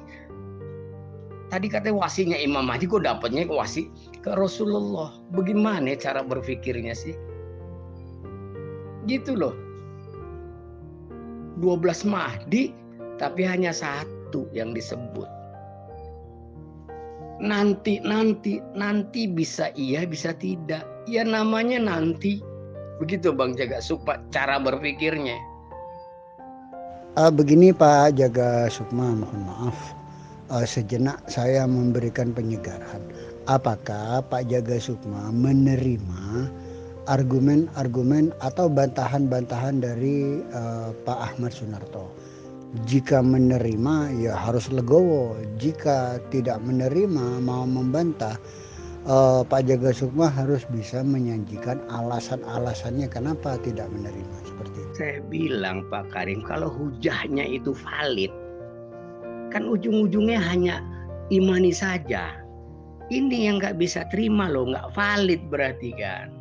Tadi katanya wasinya Imam Mahdi, kok dapatnya wasi ke Rasulullah. Bagaimana cara berpikirnya sih? Gitu loh. 12 Mahdi, tapi hanya 1 yang disebut. Nanti bisa iya, bisa tidak. Ya namanya nanti. Begitu Bang Jaga Sukma cara berpikirnya. Begini Pak Jaga Sukma, mohon maaf. Sejenak saya memberikan penyegaran. Apakah Pak Jaga Sukma menerima argumen-argumen atau bantahan-bantahan dari Pak Ahmad Sunarto? Jika menerima ya harus legowo. Jika tidak menerima, mau membantah, Pak Jaga Sukma harus bisa menyajikan alasan-alasannya kenapa tidak menerima seperti itu. Saya bilang Pak Karim, kalau hujahnya itu valid, kan ujung-ujungnya hanya imani saja. Ini yang nggak bisa terima loh, nggak valid berarti kan.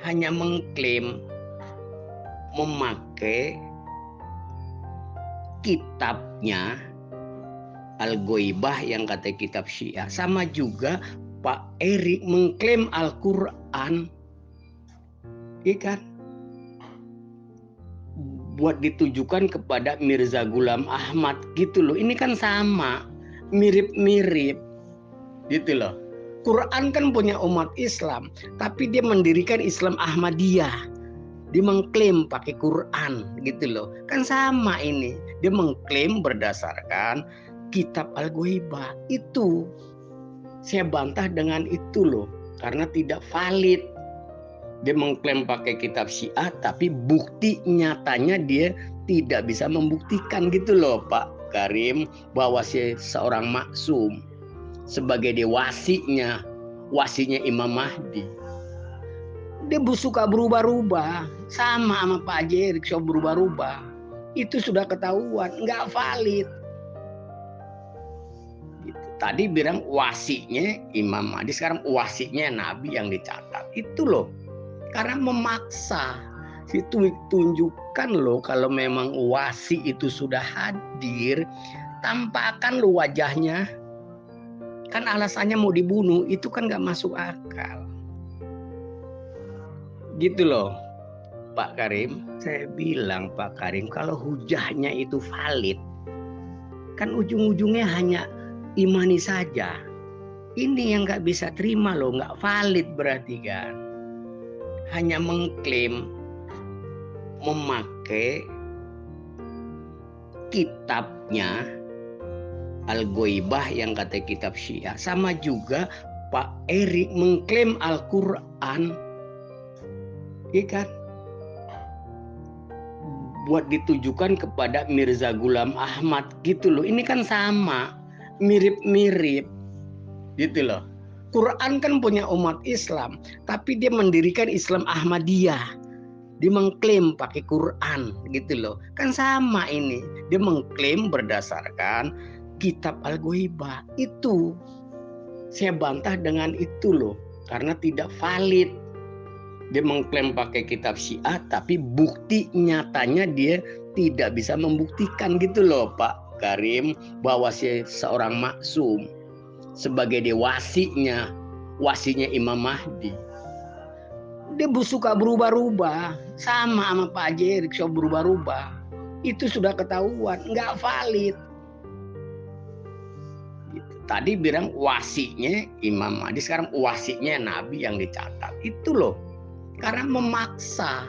Hanya mengklaim memakai kitabnya Al-Ghaibah yang kata kitab Syiah. Sama juga Pak Erik mengklaim Al-Quran, ya kan? Buat ditujukan kepada Mirza Ghulam Ahmad gitu loh. Ini kan sama, mirip-mirip gitu loh. Quran kan punya umat Islam, tapi dia mendirikan Islam Ahmadiyah. Dia mengklaim pakai Quran gitu loh. Kan sama ini. Dia mengklaim berdasarkan kitab Al-Ghaibah. Itu saya bantah dengan itu loh, karena tidak valid. Dia mengklaim pakai kitab Syiah, tapi bukti nyatanya dia tidak bisa membuktikan gitu loh Pak Karim, bahwa seorang maksum sebagai dia wasinya Imam Mahdi. Dia suka berubah-ubah, sama Pak Haji Erik, so berubah-ubah. Itu sudah ketahuan, nggak valid. Tadi bilang wasinya Imam Mahdi, sekarang wasinya Nabi yang dicatat. Itu loh, karena memaksa. Itu tunjukkan loh, kalau memang wasi itu sudah hadir, tampakkan lo wajahnya. Kan alasannya mau dibunuh, itu kan nggak masuk akal. Gitu loh Pak Karim. Saya bilang Pak Karim, kalau hujahnya itu valid, kan ujung-ujungnya hanya imani saja. Ini yang nggak bisa terima loh, nggak valid berarti kan. Hanya mengklaim memakai kitabnya Al-Ghaibah yang kata kitab Syiah. Sama juga Pak Erik mengklaim Al-Quran, ya kan? Buat ditujukan kepada Mirza Ghulam Ahmad gitu loh. Ini kan sama, mirip-mirip gitu loh. Quran kan punya umat Islam, tapi dia mendirikan Islam Ahmadiyah. Dia mengklaim pakai Quran gitu loh. Kan sama ini. Dia mengklaim berdasarkan kitab Al-Ghaibah. Itu saya bantah dengan itu loh, karena tidak valid. Dia mengklaim pakai kitab Syiah, tapi bukti nyatanya dia tidak bisa membuktikan gitu loh Pak Karim, bahwa seorang maksum sebagai dia wasinya Imam Mahdi. Dia suka berubah-ubah, sama Pak Haji Erik, so berubah-ubah. Itu sudah ketahuan, nggak valid. Tadi bilang wasinya Imam Mahdi, sekarang wasinya Nabi yang dicatat. Itu loh, karena memaksa.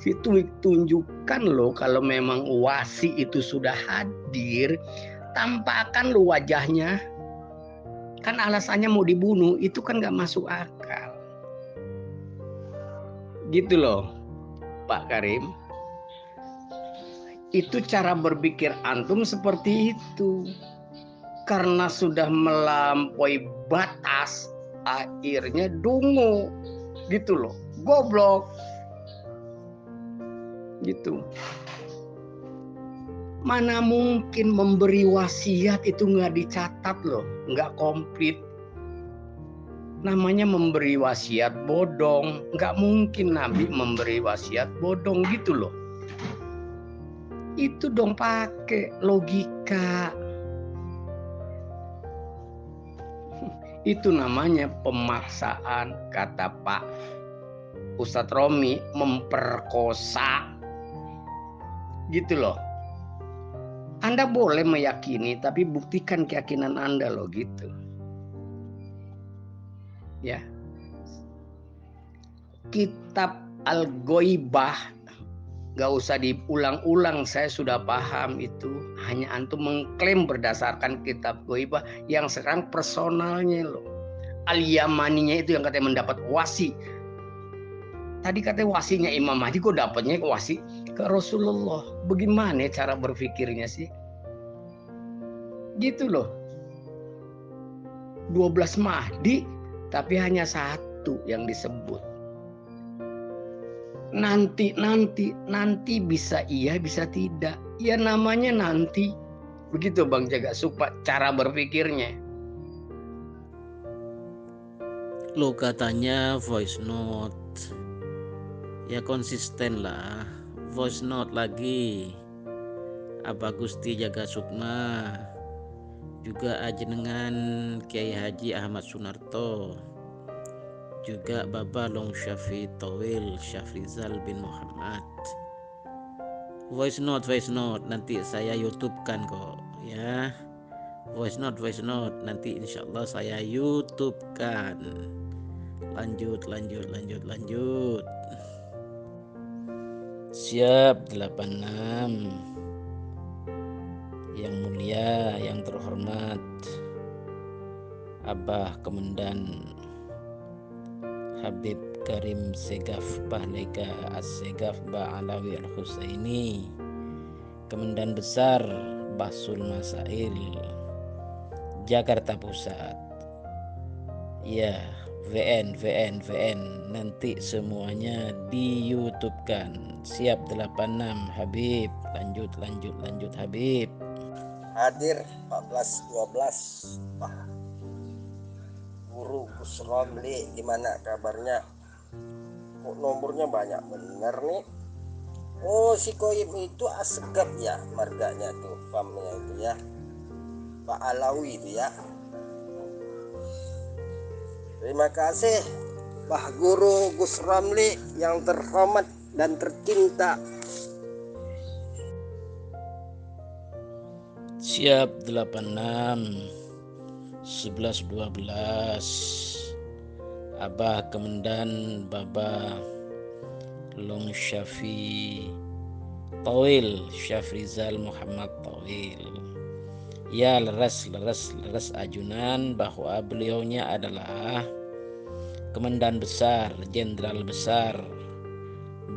Itu tunjukkan loh, kalau memang wasi itu sudah hadir, tampakkan lo wajahnya. Kan alasannya mau dibunuh, itu kan nggak masuk akal. Gitu loh Pak Karim. Itu cara berpikir antum seperti itu. Karena sudah melampaui batas, akhirnya dungu gitu loh, goblok gitu. Mana mungkin memberi wasiat itu nggak dicatat loh, nggak komplit. Namanya memberi wasiat bodong. Nggak mungkin Nabi memberi wasiat bodong gitu loh. Itu dong pakai logika. Itu namanya pemaksaan, kata Pak Ustadz Romi, memperkosa gitu loh. Anda boleh meyakini, tapi buktikan keyakinan Anda loh gitu. Ya. Kitab Al-Ghaibah gak usah diulang-ulang, saya sudah paham itu. Hanya antum mengklaim berdasarkan kitab Ghaibah yang sekarang personalnya loh. Al-Yamaninya itu yang katanya mendapat wasi. Tadi katanya wasinya Imam Mahdi, kok dapatnya wasi ke Rasulullah. Bagaimana cara berpikirnya sih? Gitu loh. 12 Mahdi, tapi hanya satu yang disebut. Nanti bisa iya, bisa tidak. Ya namanya nanti. Begitu Bang Jaga Supa cara berpikirnya. Lo katanya voice note. Ya konsisten lah. Voice note lagi. Apa Gusti Jaga Sukma juga ajenengan Kiai Haji Ahmad Sunarto, juga Baba Long Syafi Tawil Syafrizal bin Muhammad. Voice note nanti saya YouTube-kan kok ya. Voice note nanti insyaallah saya YouTube-kan. Lanjut. Siap 86. Yang mulia, yang terhormat Abah Komandan Habib Karim Segaf Bahlega As-Segaf Ba'alawi Al-Husaini, Komandan Besar Basul Masail Jakarta Pusat. Ya, VN nanti semuanya di YouTube-kan. Siap 86 Habib. Lanjut Habib. Hadir 14-12 Pak Guru Gus Romli, gimana kabarnya? Kok nomornya banyak bener nih? Oh, si Koyim itu Asgaf ya, marganya tuh, famnya itu ya, Pak Alawi itu ya. Terima kasih Pak Guru Gus Romli yang terhormat dan tercinta. Siap 86 11-12 Abah Komandan Baba Long Syafi Tawil Syafrizal Muhammad Tawil. Ya, leres ajunan bahwa beliaunya adalah Komandan Besar, Jenderal Besar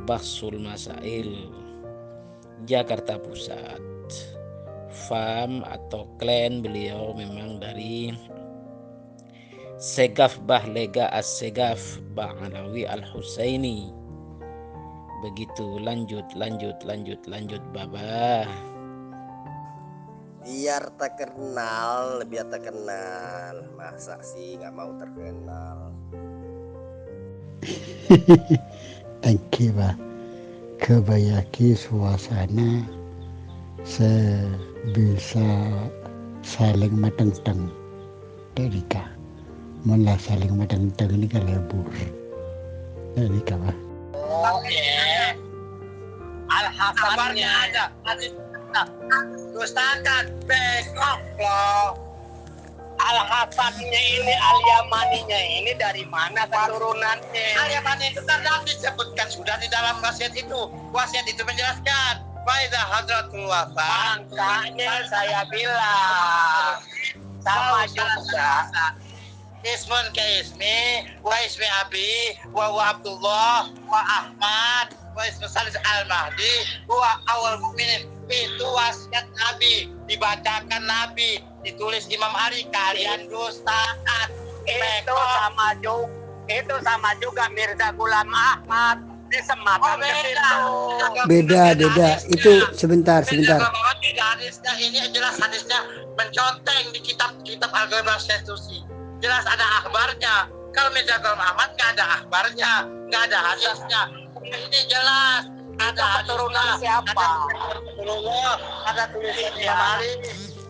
Basul Masail Jakarta Pusat. Fam atau klan beliau memang dari Segaf Bahlega As-Segaf Ba'alawi Al-Husaini. Begitu. Lanjut Baba. Biar terkenal, masa sih nggak mau terkenal. Oke, Pak. Kebayaki suasana bisa saling mateng-teng Derika malah saling mateng-teng ini kan lebur Derika Pak. Alhamdulillah ada Gustakan besok loh. Al-Hasannya ini, Al-Yamaninya ini dari mana keturunannya? Al-Yamani itu kan disebutkan sudah di dalam wasiat itu. Wasiat itu menjelaskan Faidah Hadratul Wafa. Makanya saya bilang sama juga. Ismun ke ismi, wa ismi abi, wa Abdullah, wa Ahmad, wa ismi Salis Al-Mahdi, wa awal mukminin. Itu wasiat Nabi, dibacakan Nabi, ditulis Imam Ali, kalian dustakan. Itu sama juga Mirza Ghulam Ahmad disematkan ke situ. Beda. Itu sebentar. Hadisnya ini jelas, hadisnya menconteng di kitab Al-Ghaibah Konstitusi. Jelas ada akhbarnya. Kalau Mirza Ghulam Ahmad nggak ada akhbarnya, nggak ada hadisnya. Ini jelas. Ada keturunan siapa? Ada tulisan Imam Ali,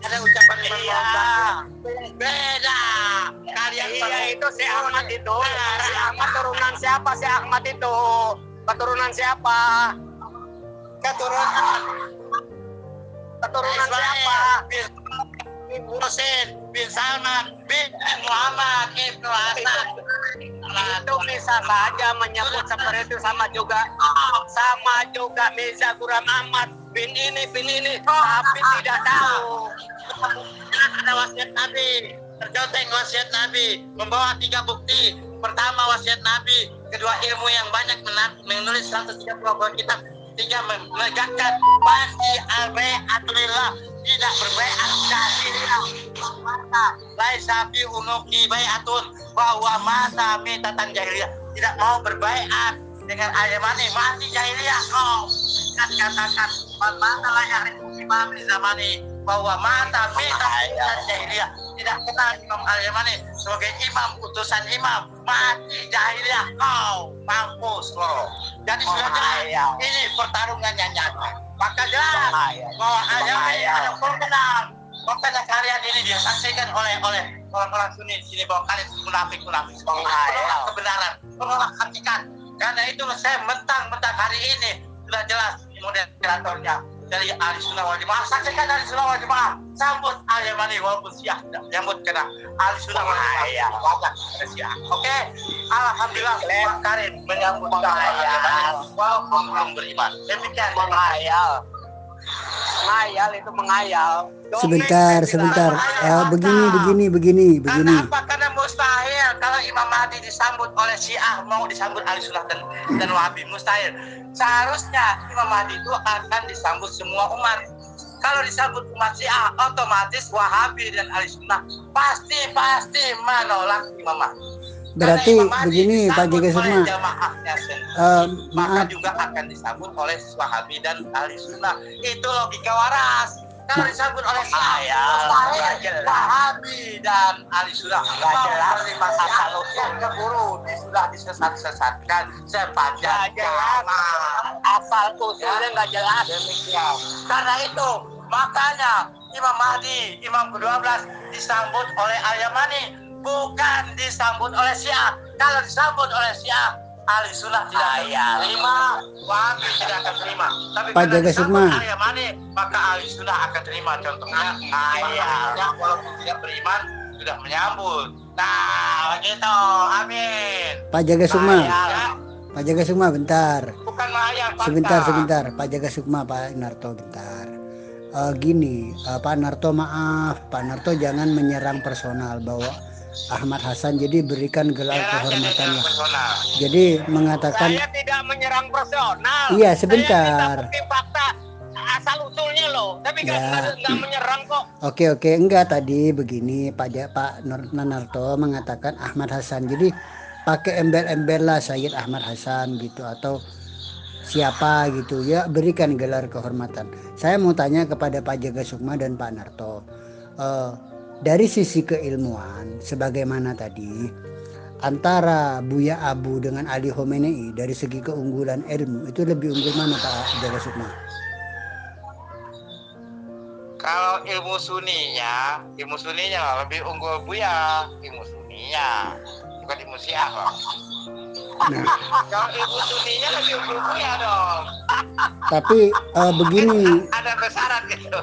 ada ucapan Imam Muhammad. Beda. Kalian itu si Ahmad itu. Si Ahmad turunan siapa? Si Ahmad itu keturunan siapa? Keturunan siapa? Bin Husain, bin Salman, bin Muhammad, Ibnu Hasan. Itu bisa saja menyebut seperti itu, sama juga Mirza Ghulam Ahmad bin ini, tapi tidak tahu. Ada wasiat Nabi, terconteng wasiat Nabi, membawa 3 bukti. Pertama wasiat Nabi, kedua ilmu yang banyak, menulis 130 buah kitab. 3 menegakkan pasti al-bai'atulillah, tidak berbai'at jahiliyah. Laisa fi unuki bai'atun bahwa mata mitatan jahiliyah, tidak mau berbai'at dengan Al-Yamani, mati jahiliyah. Katakan mata layak imam di zamani bahwa mata mitatan jahiliyah, tidak kenal Imam Al-Yamani sebagai imam, utusan imam, mati jahiliyah. Mampus lo. Jadi sudah jelas ini pertarungannya nyata. Maka jelas bahwa Al-Yamani ada pemenang. makanya kalian ini disaksikan oleh orang-orang Sunni di sini bahwa kalian munafik menolak kebenaran, menolak hakikat. Karena itu saya mentang-mentang hari ini sudah jelas moderatornya dari ahli sunnah wal jamaah. Saksikan ahli sunnah wal jamaah sambut Al-Yamani walaupun Syiah nyambut kena ahli sunnah wal jamaah Syiah. Oke, alhamdulillah Pak Karim menyambut Al-Yamani walaupun belum beriman. Demikian menghayal itu menghayal. Sebentar. Begini. Kenapa? Karena mustahil kalau Imam Mahdi disambut oleh Syiah mau disambut ahli sunnah dan Wahabi, mustahil. Seharusnya Imam Mahdi itu akan disambut semua umat. Kalau disambut umat Syiah, otomatis Wahabi dan ahli sunnah pasti menolak Imam Mahdi. Berarti begini Pak Jaga Sukma, maka juga akan disambut oleh Wahabi dan ahli sunnah. Itu logika waras. Kalau disambut oleh Syiah, Wahabi dan ahli sunnah menerima asal-usul keburu sudah disesat-sesatkan sepanjang zaman. Asal-usulnya nggak jelas. Demikian. Karena itu makanya Imam Mahdi, Imam ke-12 disambut oleh Al-Yamani, bukan disambut oleh Syiah. Kalau disambut oleh Syiah, ahli sunnah tidak terima, Wahabi tidak akan terima. Tapi Pak Jaga Sukma, maka ahli sunnah akan terima. Contohnya walaupun tidak beriman sudah menyambut. Nah begitu, amin. Pak Jaga Sukma, Pak Jaga Sukma bentar. Bukan mahayal, Sebentar. Pak Jaga Sukma, Pak Narto bentar. Gini, Pak Narto maaf, Pak Narto jangan menyerang personal bahwa Ahmad Hasan, jadi berikan gelar kehormatan. Jadi mengatakan saya tidak menyerang personal. Iya, sebentar. Saya minta fakta asal usulnya loh, tapi nggak menyerang kok. Oke, enggak, tadi begini Pak Narto mengatakan Ahmad Hasan. Jadi pakai embel-embel lah Sayyid Ahmad Hasan gitu atau siapa gitu ya, berikan gelar kehormatan. Saya mau tanya kepada Pak Jaga Sukma dan Pak Narto. Dari sisi keilmuan, sebagaimana tadi, antara Buya Abu dengan Ali Khomeini dari segi keunggulan ilmu, itu lebih unggul mana Pak Jaga Sukma? Kalau ilmu suninya lebih unggul Buya, ilmu suninya, bukan ilmu Syiah loh. Nah, kalau ilmu suninya lebih unggul Buya dong. Tapi begini. Ada besaran gitu.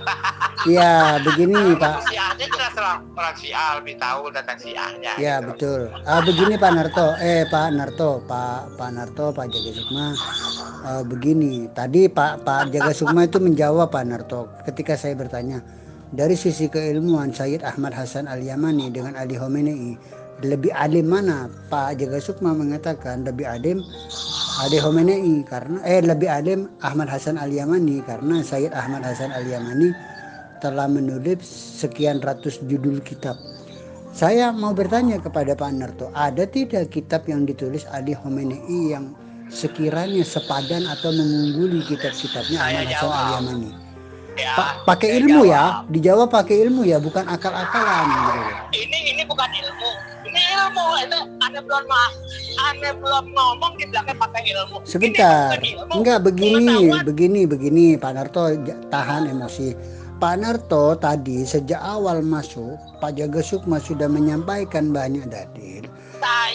Iya, begini Pak. Syiahnya jelas orang Syiah lebih tahu tentang Syiahnya. Ya gitu. Betul. Begini Pak Narto, Pak Jaga Sukma. Begini, tadi Pak Jaga Sukma itu menjawab Pak Narto ketika saya bertanya dari sisi keilmuan Sayyid Ahmad Hasan Al-Yamani dengan Ali Khomeini lebih alim mana? Pak Jaga Sukma mengatakan lebih alim Ali Khomeini karena lebih alim Ahmad Hasan Al-Yamani karena Sayyid Ahmad Hasan Al-Yamani telah menulis sekian ratus judul kitab. Saya mau bertanya kepada Pak Narto, ada tidak kitab yang ditulis Ali Khomeini yang sekiranya sepadan atau mengungguli kitab-kitabnya Ahmad Hasan Al-Yamani? Pakai ilmu ya, dijawab pakai ilmu ya, bukan akal-akalan gitu. Ini bukan ilmu, ini ilmu. Itu Anda belum ngomong di belakang pakai ilmu. Sebentar, enggak begini Pak Narto, tahan emosi. Pak Narto tadi sejak awal masuk Pak Jaga Sukma sudah menyampaikan banyak dalil.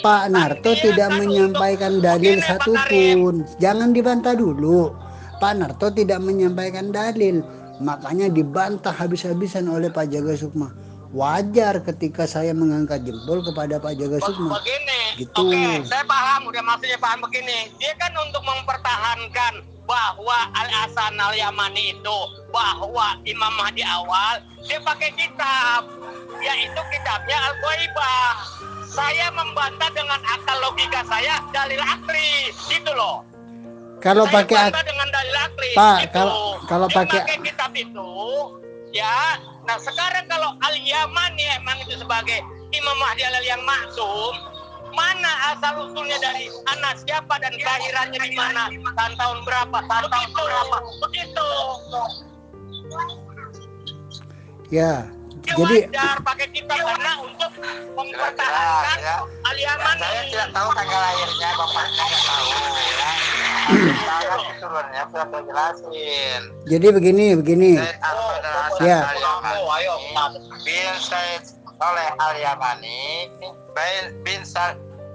Pak Narto tidak menyampaikan dalil satupun. Jangan dibantah dulu. Pak Narto tidak menyampaikan dalil. Makanya dibantah habis-habisan oleh Pak Jaga Sukma. Wajar ketika saya mengangkat jempol kepada Pak Jaga Sukma. Begini, gitu. Oke, saya paham, udah maksudnya paham begini. Dia kan untuk mempertahankan bahwa Al-Hasan Al-Yamani itu, bahwa Imam Mahdi awal, dia pakai kitab, yaitu kitabnya Al-Ghaibah. Saya membantah dengan akal logika saya, dalil akli, gitu loh. Kalau saya pakai dengan dalil akli, Pak, gitu. kalau pakai kitab itu, ya. Nah sekarang kalau Al-Yamani emang itu sebagai Imam Mahdi yang maksum, mana asal usulnya dari anak siapa dan kelahirannya di mana, tahun berapa, begitu. Ya, jadi wajar pakai kitab karena untuk mempertahankan Al-Yamani. Saya tidak tahu tanggal lahirnya, bapaknya nggak tahu. Ya. Sekarang keturunannya sudah saya jelasin. Jadi begini. Said Ahmad Hasan Ya. Al-Yamani bin Said Saleh Al-Yamani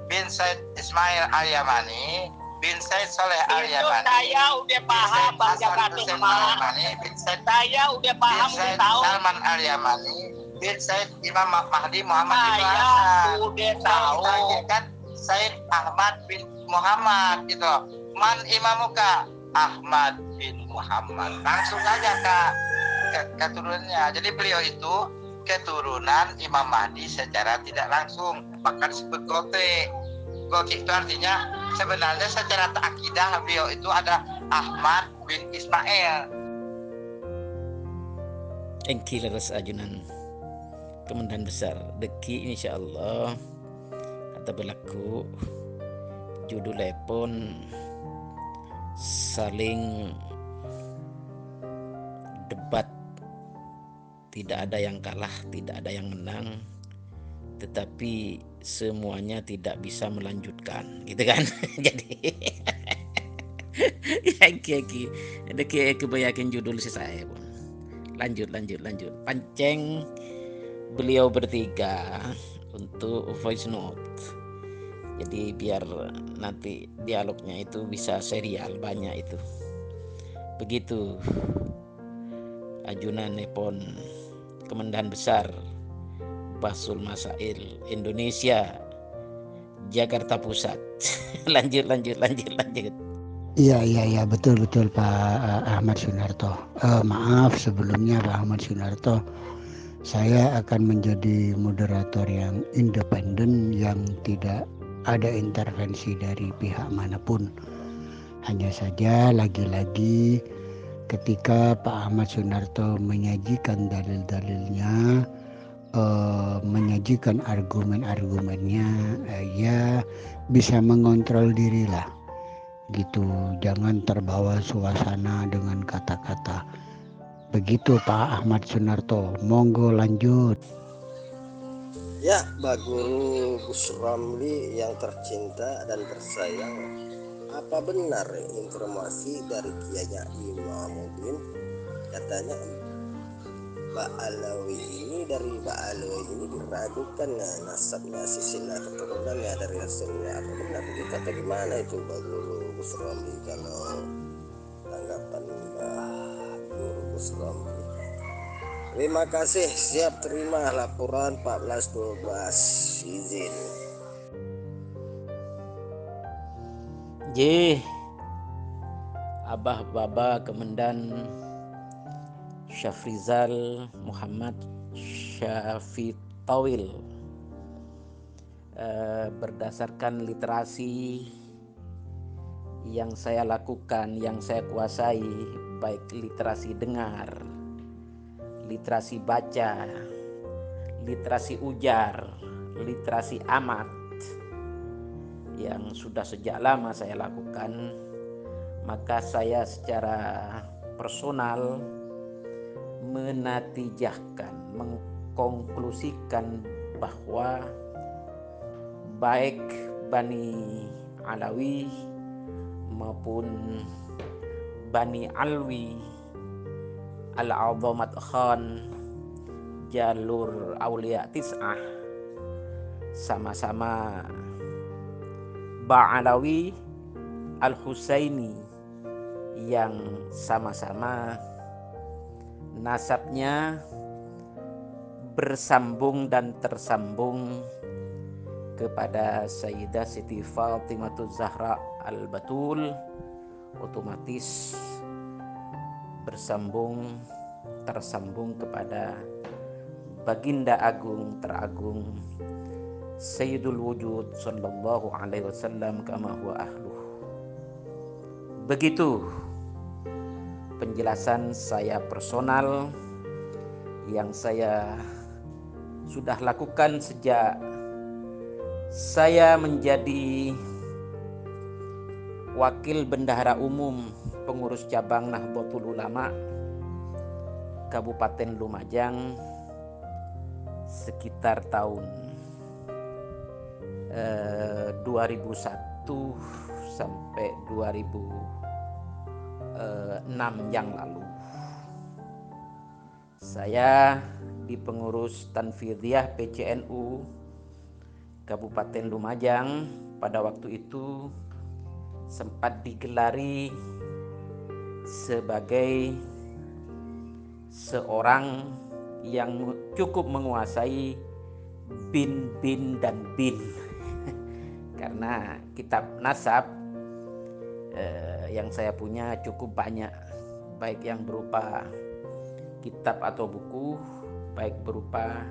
bin Said Ismail Al-Yamani bin Said Saleh Al-Yamani. Saya udah paham Bang Jakatul bin Said Saya udah paham, bin Said udah tahu. Salman Al-Yamani bin Said Imam Mahdi Muhammad bin Saya Hasan. udah tahu. Kan Said Ahmad bin Muhammad gitu. Man imamuka Ahmad bin Muhammad. Langsung aja ke keturunannya. Jadi beliau itu keturunan Imam Mahdi secara tidak langsung, bahkan disebut gote. Gote itu artinya sebenarnya secara akidah beliau itu ada Ahmad bin Ismail. Engki leres ajunan Kementerian Besar deki insyaallah kata berlaku judulnya pun saling debat, tidak ada yang kalah, tidak ada yang menang, tetapi semuanya tidak bisa melanjutkan, gitu kan? Jadi ya kebayakin judul si saya pun. Lanjut. Panceng beliau bertiga untuk voice note. Jadi biar nanti dialognya itu bisa serial banyak itu. Begitu ajunan nepon Kementerian Besar Bahsul Masail Indonesia Jakarta Pusat. Lanjut. Iya betul Pak Ahmad Sunarto. Maaf sebelumnya Pak Ahmad Sunarto. Saya akan menjadi moderator yang independen yang tidak ada intervensi dari pihak manapun. Hanya saja lagi-lagi ketika Pak Ahmad Sunarto menyajikan dalil-dalilnya, menyajikan argumen-argumennya, ya bisa mengontrol dirilah gitu, jangan terbawa suasana dengan kata-kata. Begitu Pak Ahmad Sunarto, monggo lanjut. Ya, Pak Guru Gus Ramli yang tercinta dan tersayang, apa benar informasi dari Kiainya Imamuddin katanya Mbak Alawi ini diragukan nasabnya, silsilah keturunannya dari Rasulullah? Apa benar begitu atau gimana itu Pak Guru Gus Ramli? Kalau tanggapan Pak Guru Gus Ramli. Terima kasih, siap terima laporan 1412, izin. Abah Baba Kemendan Syafrizal Muhammad Syafitawil, berdasarkan literasi yang saya lakukan, yang saya kuasai, baik literasi dengar, literasi baca, literasi ujar, literasi amat, yang sudah sejak lama saya lakukan, maka saya secara personal menatijahkan, mengkonklusikan bahwa baik Bani Alawi maupun Bani Alwi, Al-Azamat Khan, jalur Aulia Tis'ah, sama-sama Ba'alawi Al-Husaini yang sama-sama nasabnya bersambung dan tersambung kepada Sayyidah Siti Fatimah Zahra Al-Batul, otomatis tersambung kepada Baginda Agung Teragung Sayyidul Wujud Sallallahu Alaihi Wasallam kama huwa ahluh. Begitu penjelasan saya personal yang saya sudah lakukan sejak saya menjadi Wakil Bendahara Umum Pengurus Cabang Nahdlatul Ulama Kabupaten Lumajang sekitar tahun 2001 sampai 2006 yang lalu. Saya di pengurus Tanfidhiyah PCNU Kabupaten Lumajang pada waktu itu sempat digelari sebagai seorang yang cukup menguasai bin dan bin karena kitab nasab yang saya punya cukup banyak, baik yang berupa kitab atau buku, baik berupa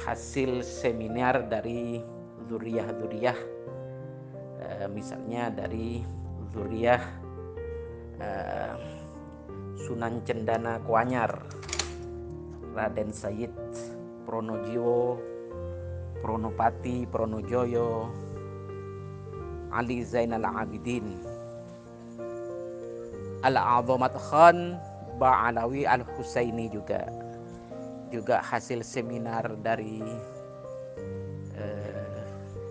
hasil seminar dari dzurriyah, misalnya dari dzurriyah Sunan Cendana Kuanyar, Raden Sayyid Pronojiwo, Pronopati Pronojoyo, Ali Zainal Abidin, Al-Azamat Khan Ba'alawi Al-Husaini juga hasil seminar dari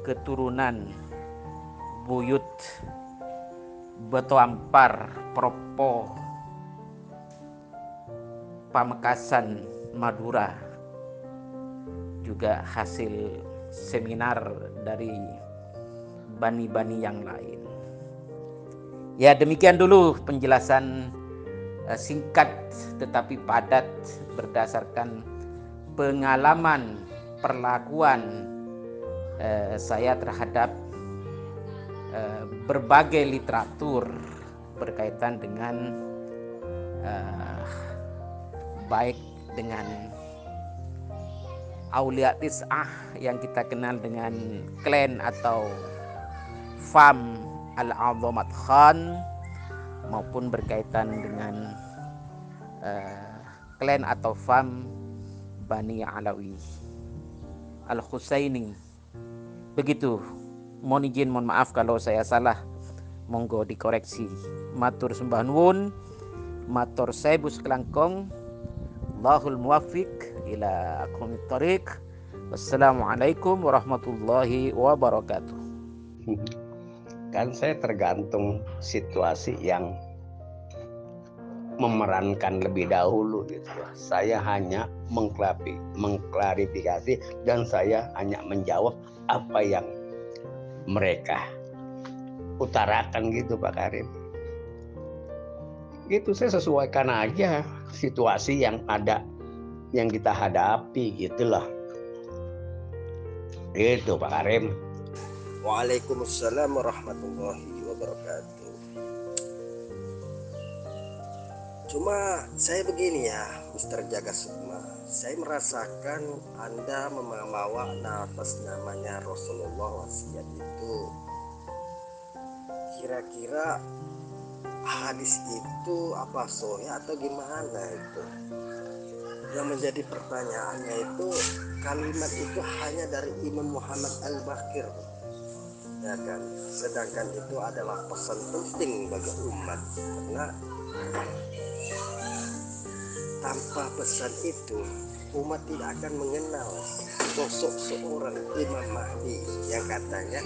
keturunan buyut Beto Ampar Propo Pamekasan Madura, juga hasil seminar dari bani-bani yang lain. Ya, demikian dulu penjelasan singkat tetapi padat berdasarkan pengalaman perlakuan saya terhadap berbagai literatur berkaitan dengan baik dengan Aulia Tis'ah yang kita kenal dengan klan atau fam Al-Azamat Khan, maupun berkaitan dengan klan atau fam Bani Alawi Al-Husaini. Begitu. Mohon izin, mohon maaf kalau saya salah, monggo dikoreksi. Matur sembah nuwun, matur sebus kelangkong. Allahul muwaffiq ila aqwamit thariq. Wassalamualaikum warahmatullahi wabarakatuh. Kan saya tergantung situasi yang memerankan lebih dahulu gitu. Saya hanya mengklarifikasi dan saya hanya menjawab apa yang mereka utarakan gitu Pak Karim. Gitu, saya sesuaikan aja situasi yang ada, yang kita hadapi gitulah. Gitu Pak Karim. Waalaikumsalam warahmatullahi wabarakatuh. Cuma saya begini ya, Mr. Jagasukma, saya merasakan Anda membawa atas namanya Rasulullah wasiat itu. Kira-kira hadis itu apa sahih atau gimana itu? Yang menjadi pertanyaannya itu, kalimat itu hanya dari Imam Muhammad Al-Baqir, ya kan? Sedangkan itu adalah pesan penting bagi umat, karena tanpa pesan itu umat tidak akan mengenal sosok seorang Imam Mahdi yang katanya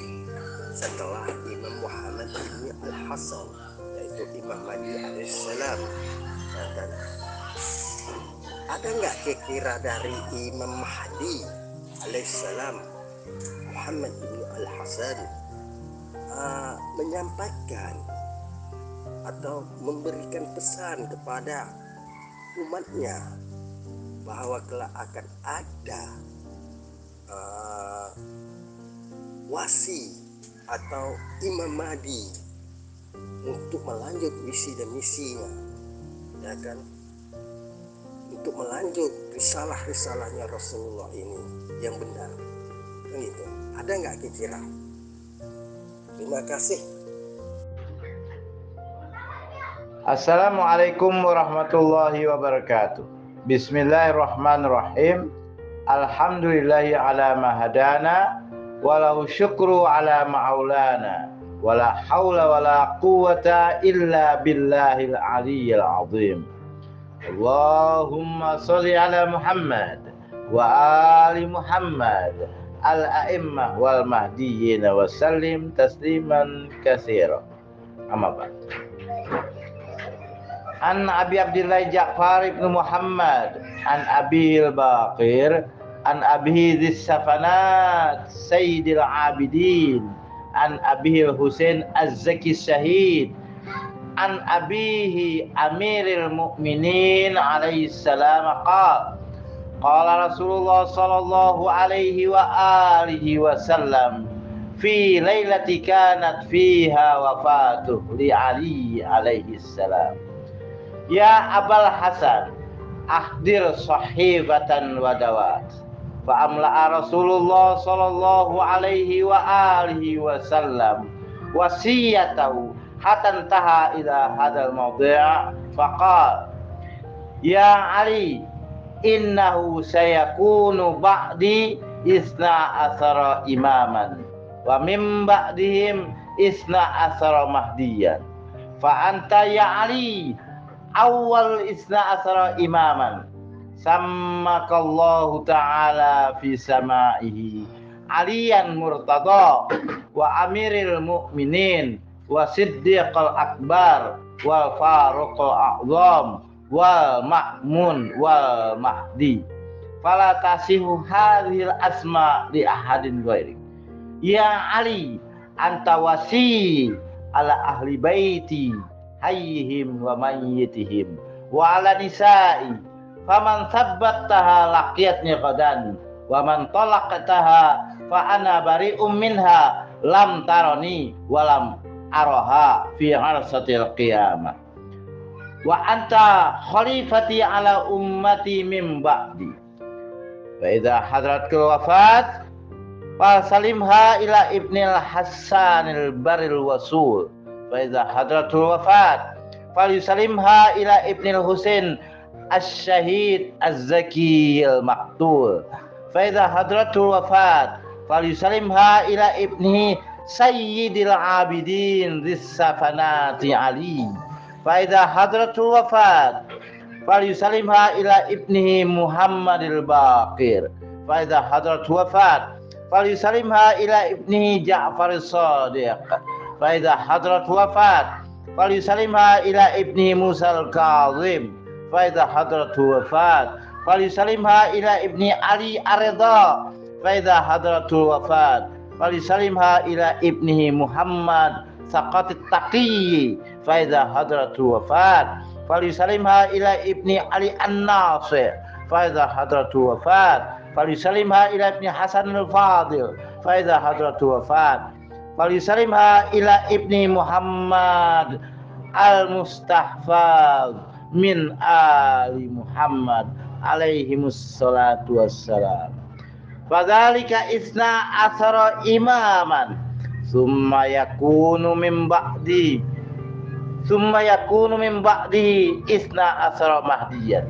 setelah Imam Muhammad ibn Al-Hasan, yaitu Imam Mahdi alaihissalam. Ya kan? Ada nggak kira-kira dari Imam Mahdi alaihissalam, Muhammad ibn Al-Hasan, menyampaikan atau memberikan pesan kepada umatnya bahwa kelak akan ada wasi atau Imam Mahdi untuk melanjut visi dan misinya, ya kan, untuk melanjut risalah-risalahnya Rasulullah ini yang benar, kan itu. Ada nggak kira-kira? Terima kasih. Assalamualaikum warahmatullahi wabarakatuh. Bismillahirrahmanirrahim. Alhamdulillahi ala ma hadana, walau syukru ala ma'aulana, wala hawla wala quwata illa billahil aliyyil azim. Allahumma sholli ala Muhammad wa ali Muhammad al-a'immah wal mahdiyyin wa sallim tasliman katsira. Amma ba'd. An Abi Abdillah Ja'far ibn Muhammad an Abil Baqir an Abihi Dzis Safanat Sayyidil Abidin an Abihil Husain Az-Zaki Syahid an Abihi Amiril Mu'minin alaihi salam qala Rasulullah sallallahu alaihi wa alihi wasallam fi lailati kanat fiha wafatuh li Ali alaihi salam. Ya Abal Hasan, ahdir sahibatan wa dawat. Fa amla'a Rasulullah sallallahu alaihi wa alihi wasallam wasiyatahu hatta taha ila hadzal mawdi' faqala ya Ali innahu sayakunu ba'di isna asara imaman wa min ba'dihim isna asara mahdiyan fa anta ya Ali awal isna asara imaman sammakallahu ta'ala fi sama'ihi aliyan murtada wa amiril mu'minin wa siddiqal akbar wal faruqal a'zam wal ma'mun wal mahdi fala tasihu hadhil asma li ahadin ghairi. Ya Ali anta wasi ala ahli baiti hayyihim wa mayyitihim wa ala nisa'i faman sabbattaha laqiyatni qadan wa man talaqtaha fa ana bari'um minha lam tarani wa lam araha fi arsatil qiyamah wa anta khalifati ala ummati min ba'di wa idza hadratkal wafat fa salimha ila ibnil hasanil baril wasul fa idza hadratul wafat fa yusalimha ila ibnil husain asy-syahid az-zaki al-maqtul fa idza hadratul wafat fa yusalimha ila ibnihi sayyidil abidin Dzis Safanati Ali fa idza hadratul wafat fa yusalimha ila ibnihi Muhammadil Baqir fa idza hadratul wafat fa yusalimha ila ibnihi Ja'far as-Shadiq fa idza hadratul wafat fa yusalimha ila ibnihi Musa al-Kazim fa idza hadratul wafat fa yusalimha ila ibni Ali ar-Ridha fa idza hadratul wafat fa yusalimha ila ibnihi Muhammad Saqatit Taqi fa idza hadratul wafat fa yusalimha ila ibni Ali an-Nasir fa idza hadratul wafat fa yusalimha ila ibni Hasan al-Fadil fa idza hadratul wafat fa yusalimha ila ibni Muhammad al-Mustahfaz min ali Muhammad alaihimus salatu wassalam. Fadzalika isna asara imaman summa yakunu min ba'di isna asara mahdiyan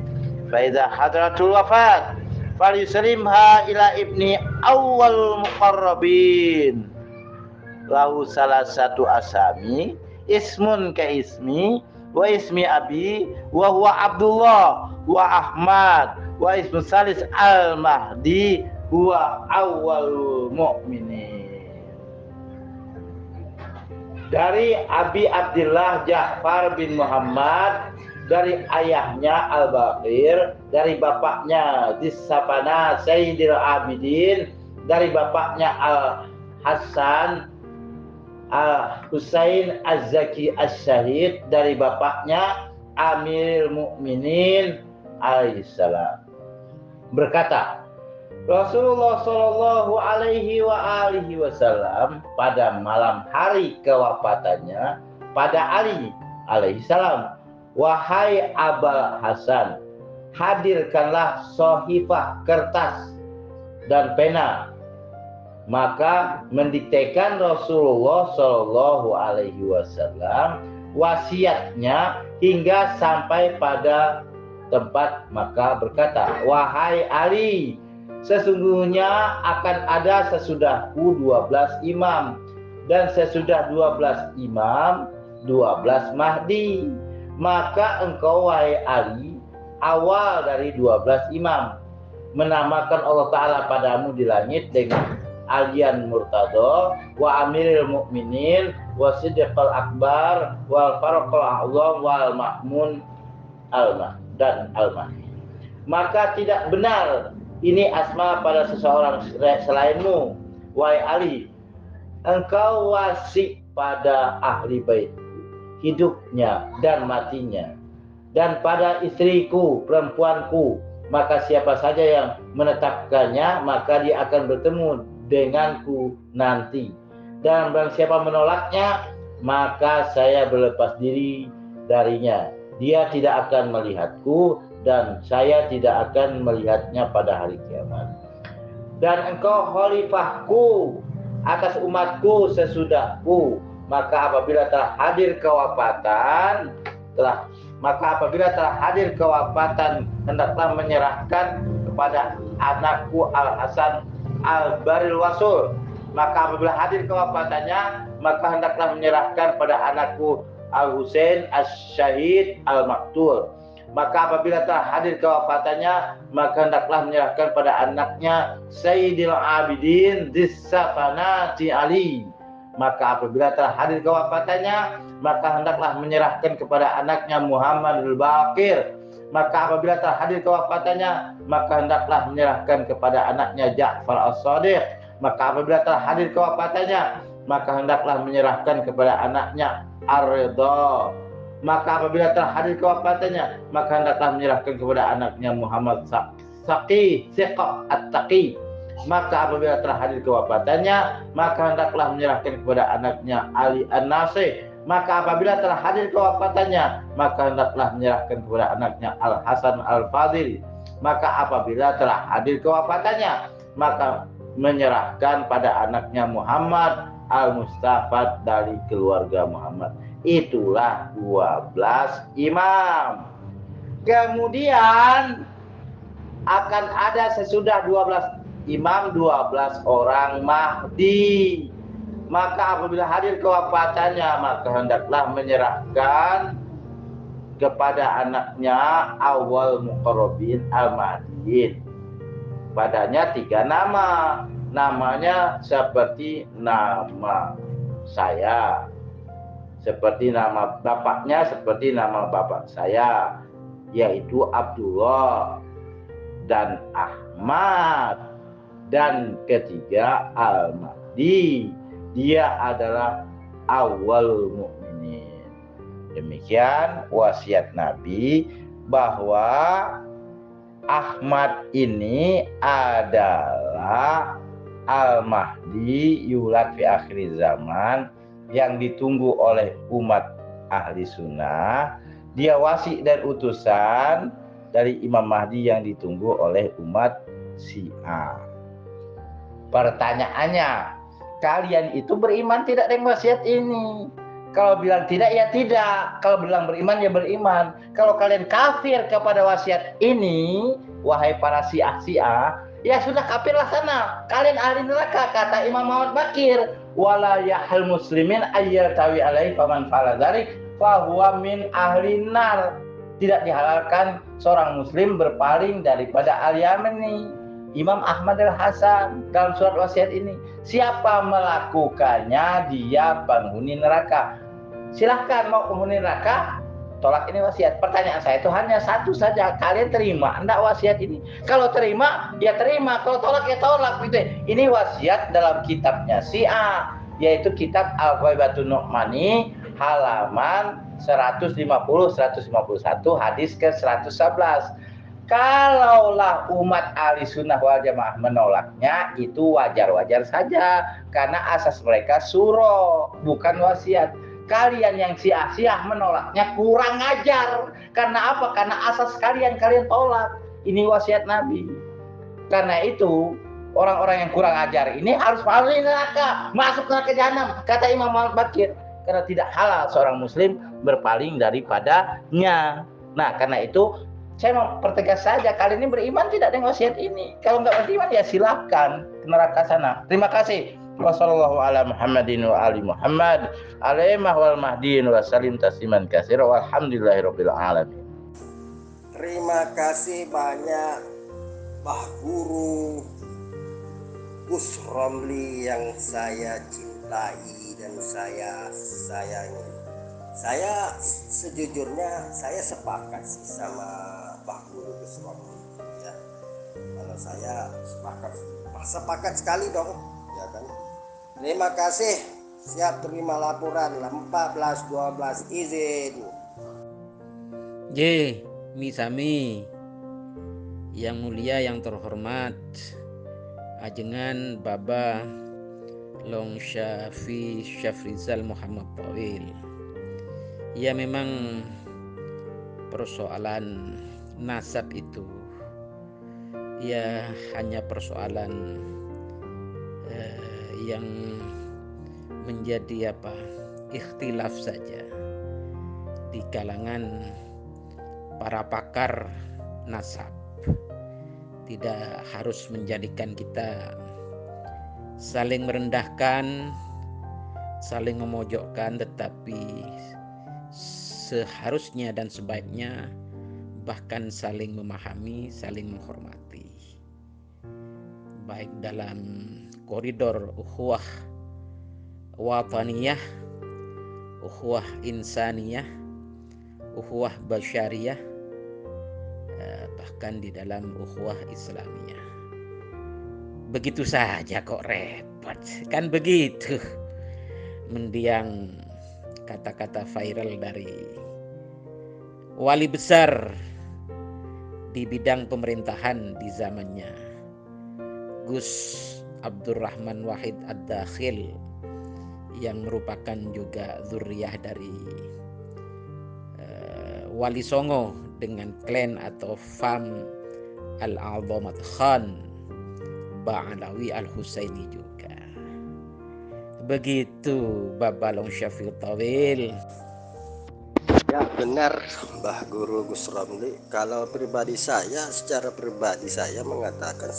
fa idza hadratul wafat falyusallimha ila ibni awwal muqarrabin lahu salah satu asami ismun ka ismi wa ismi abi wa huwa Abdullah wa Ahmad wa ismu salis al-Mahdi huwa awwalul mu'minin. Dari Abi Abdillah Ja'far bin Muhammad, dari ayahnya Al-Baqir, dari bapaknya Dzis Safanat Sayyidil Abidin, dari bapaknya Al-Hasan Al-Husain Az-Zaki As-Syahid, dari bapaknya Amirul Mu'minin alaihissalam, berkata Rasulullah sallallahu alaihi wa alihi wasallam pada malam hari kewafatannya pada Ali alaihissalam, wahai Abul Hasan, hadirkanlah sohifah kertas dan pena. Maka mendiktekan Rasulullah sallallahu alaihi wasallam wasiatnya hingga sampai pada tempat, maka berkata, wahai Ali, sesungguhnya akan ada sesudahku 12 imam, dan sesudah 12 imam 12 Mahdi. Maka engkau wahai Ali awal dari 12 imam, menamakan Allah Ta'ala padamu di langit dengan alian murtado wa amiril mukminin wa siddiqal akbar wal faruqul a'zam wal ma'mun dan al-mahdi. Maka tidak benar ini asma pada seseorang selainmu, wahai Ali. Engkau wasi pada ahli baitku, hidupnya dan matinya, dan pada istriku, perempuanku. Maka siapa saja yang menetapkannya, maka dia akan bertemu denganku nanti. Dan barang siapa menolaknya, maka saya berlepas diri darinya. Dia tidak akan melihatku, dan saya tidak akan melihatnya pada hari kiamat. Dan engkau khalifahku atas umatku sesudahku. Maka apabila telah hadir kewafatan, hendaklah menyerahkan kepada anakku Al-Hasan Al-Baril Wasul. Maka apabila hadir kewafatannya, maka hendaklah menyerahkan pada anakku Al-Husain As-Syahid Al-Maktul. Maka apabila telah hadir kewafatannya, maka hendaklah menyerahkan pada anaknya Sayyidil Abidin Dissafanati Ali. Maka apabila telah hadir kewafatannya, maka hendaklah menyerahkan kepada anaknya Muhammadul Baqir. Maka apabila telah hadir kewafatannya, maka hendaklah menyerahkan kepada anaknya Ja'far As-Shadiq. Maka apabila telah hadir kewafatannya, maka hendaklah menyerahkan kepada anaknya Ar-Ridha. Maka apabila telah hadir kewafatannya, maka hendaklah menyerahkan kepada anaknya Muhammad Saqi Siqah At-Taqi. Maka apabila telah hadir kewafatannya, maka hendaklah menyerahkan kepada anaknya Ali An-Nasih. Maka apabila telah hadir kewafatannya, maka hendaklah menyerahkan kepada anaknya Al-Hasan Al-Fadil. Maka apabila telah hadir kewafatannya, maka menyerahkan pada anaknya Muhammad Al-Mustafa dari keluarga Muhammad. Itulah 12 imam. Kemudian akan ada sesudah 12 imam 12 orang mahdi. Maka apabila hadir kewafatannya, maka hendaklah menyerahkan kepada anaknya awal muqarrabin al-mahdiin. Padanya 3 nama. Namanya seperti nama saya, seperti nama bapaknya, seperti nama bapak saya, yaitu Abdullah dan Ahmad. Dan ketiga Al-Mahdi, dia adalah awal mukminin. Demikian wasiat Nabi bahwa Ahmad ini adalah Al-Mahdi yulad fi akhir zaman, yang ditunggu oleh umat ahli sunnah. Dia wasi dan utusan dari Imam Mahdi yang ditunggu oleh umat Syiah. Pertanyaannya, kalian itu beriman tidak dengan wasiat ini? Kalau bilang tidak, ya tidak. Kalau bilang beriman, ya beriman. Kalau kalian kafir kepada wasiat ini, wahai para Syiah, ya sudah kafirlah sana. Kalian ahli neraka, kata Imam Muhammad Bakir. Wala yahal muslimin ayyal tawi alaihi faman fa'ala dzalik fa huwa min ahli nar. Tidak dihalalkan seorang muslim berpaling daripada al-Yamani. Imam Ahmad Al-Hasan dalam surat wasiat ini, siapa melakukannya dia penghuni neraka. Silahkan mau penghuni neraka, tolak ini wasiat. Pertanyaan saya itu hanya satu saja, kalian terima enggak wasiat ini? Kalau terima, ya terima. Kalau tolak, ya tolak. Gitu. Ini wasiat dalam kitabnya Syiah, yaitu kitab Al-Ghaibatun Nu'mani, halaman 150-151, hadis ke-111. Kalaulah umat ahli sunnah wal jamaah menolaknya, itu wajar-wajar saja, karena asas mereka suro, bukan wasiat. Kalian yang Syiah menolaknya kurang ajar. Karena apa? Karena asas kalian tolak. Ini wasiat Nabi. Karena itu orang-orang yang kurang ajar ini harus masuk neraka, masuk neraka jahanam, kata Imam Muhammad Bakir. Karena tidak halal seorang muslim berpaling daripadanya. Nah, karena itu saya mau pertegas saja, kalian ini beriman tidak dengan wasiat ini? Kalau nggak beriman, ya silakan ke neraka sana. Terima kasih. Wassallallahu ala Muhammadin wa ali Muhammad alaihimah wal mahdiin wa salim tasliman katsira walhamdulillahirabbil alamin. Terima kasih banyak Bah Guru Gus Romli yang saya cintai dan saya sayangi. Saya sejujurnya saya sepakat sih sama Pak Guru Gus Romli ya. Kalau saya sepakat sekali dong ya kan. Terima kasih, siap terima laporan 14-12 izin. J. Misami, yang mulia yang terhormat ajengan Baba Long Syafrizal Muhammad Tawil. Ya memang persoalan nasab itu ya hanya persoalan yang menjadi ikhtilaf saja di kalangan para pakar nasab. Tidak harus menjadikan kita saling merendahkan, saling memojokkan, tetapi seharusnya dan sebaiknya bahkan saling memahami, saling menghormati, baik dalam koridor ukhuwah wataniyah, ukhuwah insaniyah, ukhuwah basyariyah, bahkan di dalam ukhuwah islamiyah. Begitu saja kok repot, kan begitu. Mendiang kata-kata viral dari wali besar di bidang pemerintahan di zamannya, Gus Abdurrahman Wahid Ad-Dakhil, yang merupakan juga zuriyah dari Wali Songo dengan klan atau fam Al-Azamat Khan Ba'alawi Al-Husaini juga. Begitu Baba Long Syafil Tawil. Ya benar Mbah Guru Gus Romli. Kalau secara pribadi saya mengatakan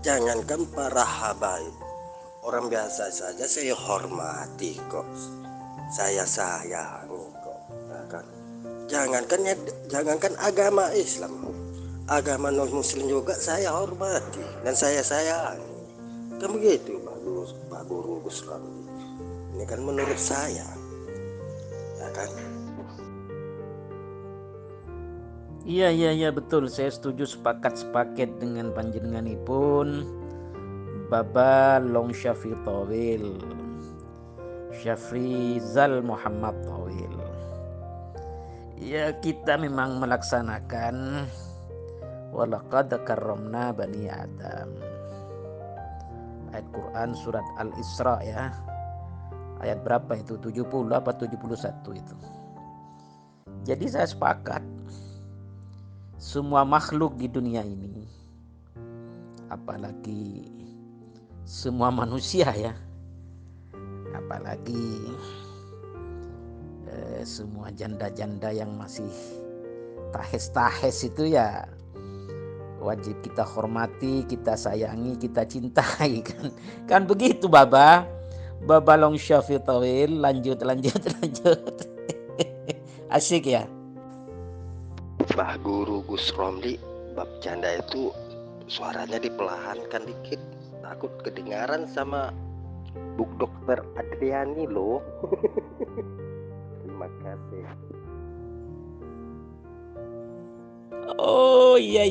jangankan para habaib, orang biasa saja saya hormati kok, saya sayangi kok, ya kan? Jangankan agama Islam, agama non Muslim juga saya hormati dan saya sayangi. Kan begitu Pak Guru Gus Romli. Ini kan menurut saya, ya kan? Iya betul, saya setuju, sepakat dengan panjenenganipun Baba Long Syafil Tawil, Syafrizal Muhammad Tawil. Ya kita memang melaksanakan walaqad karramna bani Adam. Ayat Quran surat Al-Isra ya. Ayat berapa itu? 70 apa 71 itu. Jadi saya sepakat semua makhluk di dunia ini, apalagi semua manusia ya, apalagi semua janda-janda yang masih tahes-tahes itu ya wajib kita hormati, kita sayangi, kita cintai kan. Kan begitu Baba Long Syafil Tawil. Lanjut. Asik ya. Mbah Guru Gus Romli, bab janda itu suaranya dipelahankan dikit, takut kedengaran sama Bu Dokter Adriani loh. Terima kasih. Oh iya.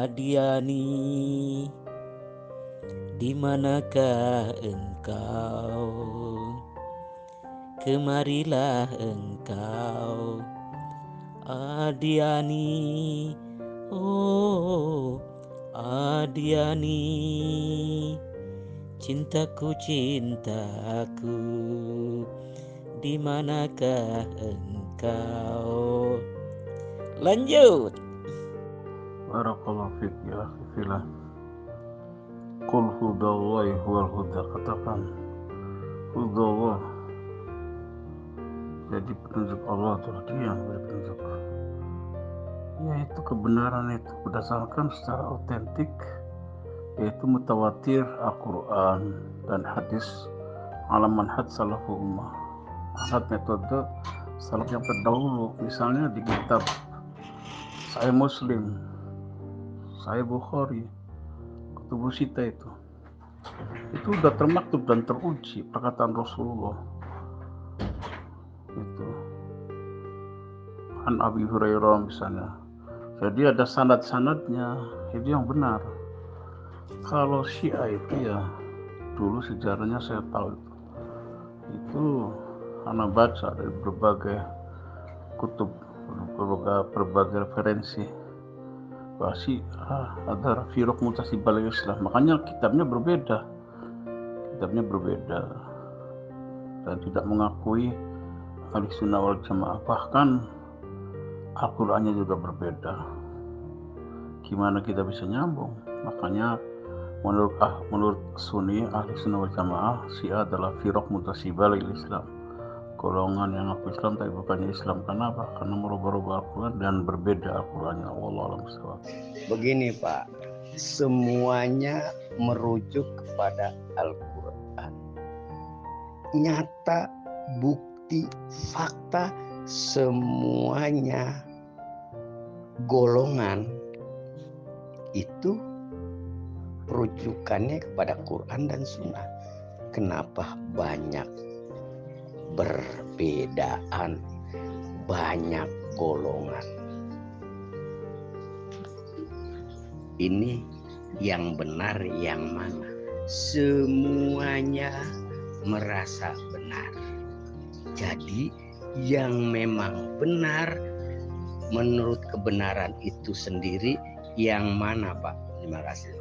Adiani, di manakah engkau? Kemarilah engkau, Adiani. Oh Adiani, cintaku, di manakah engkau? Lanjut. Barakallahu fiik ya akhi fillah. Qul hudallahi huwal huda. Katakan hudallah, jadi petunjuk Allah adalah Dia yang beri petunjuk, yaitu kebenaran itu berdasarkan secara otentik, yaitu mutawatir Al-Quran dan hadis ala manhaj salafus ummah, manhaj metode salaf yang terdahulu. Misalnya di kitab Sahih Muslim, Sahih Bukhari, Kutubus Sittah itu udah termaktub dan teruji perkataan Rasulullah itu. An Abi Hurairah misalnya, jadi ada sanad-sanadnya, itu yang benar. Kalau Syiah itu ya, dulu sejarahnya saya tahu itu anak baca dari berbagai kutub, berbagai referensi bahwa Syiah adalah firaq muntasibah lil Islam. Makanya kitabnya berbeda dan tidak mengakui Ahli Sunnah wal Jamaah, bahkan Al-Qur'annya juga berbeda. Gimana kita bisa nyambung? Makanya menurut Sunni Ahli Sunnah wal Jamaah, Syiah adalah firaq muntasibah lil Islam, golongan yang ngaku Islam tapi bukannya Islam. Kenapa? Karena merubah-rubah Al-Quran dan berbeda Al-Qurannya. Wallahu a'lam bishawab. Begini Pak, semuanya merujuk kepada Al-Quran. Nyata, bukti, fakta, semuanya golongan itu rujukannya kepada Quran dan Sunnah. Kenapa banyak perbedaan, banyak golongan? Ini yang benar yang mana? Semuanya merasa benar. Jadi yang memang benar menurut kebenaran itu sendiri yang mana Pak? Terima kasih.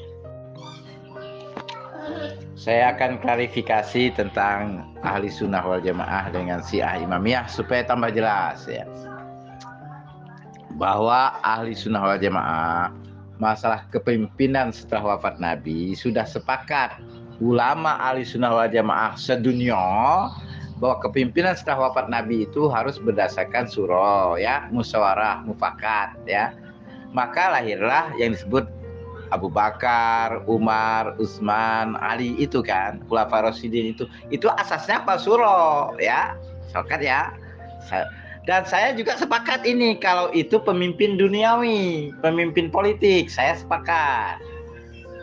Saya akan klarifikasi tentang Ahli Sunnah wal Jamaah dengan Syiah Imamiyah supaya tambah jelas ya. Bahwa Ahli Sunnah wal Jamaah masalah kepemimpinan setelah wafat Nabi sudah sepakat ulama Ahli Sunnah wal Jamaah sedunia bahwa kepemimpinan setelah wafat Nabi itu harus berdasarkan surah ya, musyawarah mufakat ya. Maka lahirlah yang disebut Abu Bakar, Umar, Utsman, Ali itu kan, Khulafaur Rasyidin itu asasnya apa? Surah ya. Sepakat ya. Dan saya juga sepakat ini kalau itu pemimpin duniawi, pemimpin politik, saya sepakat.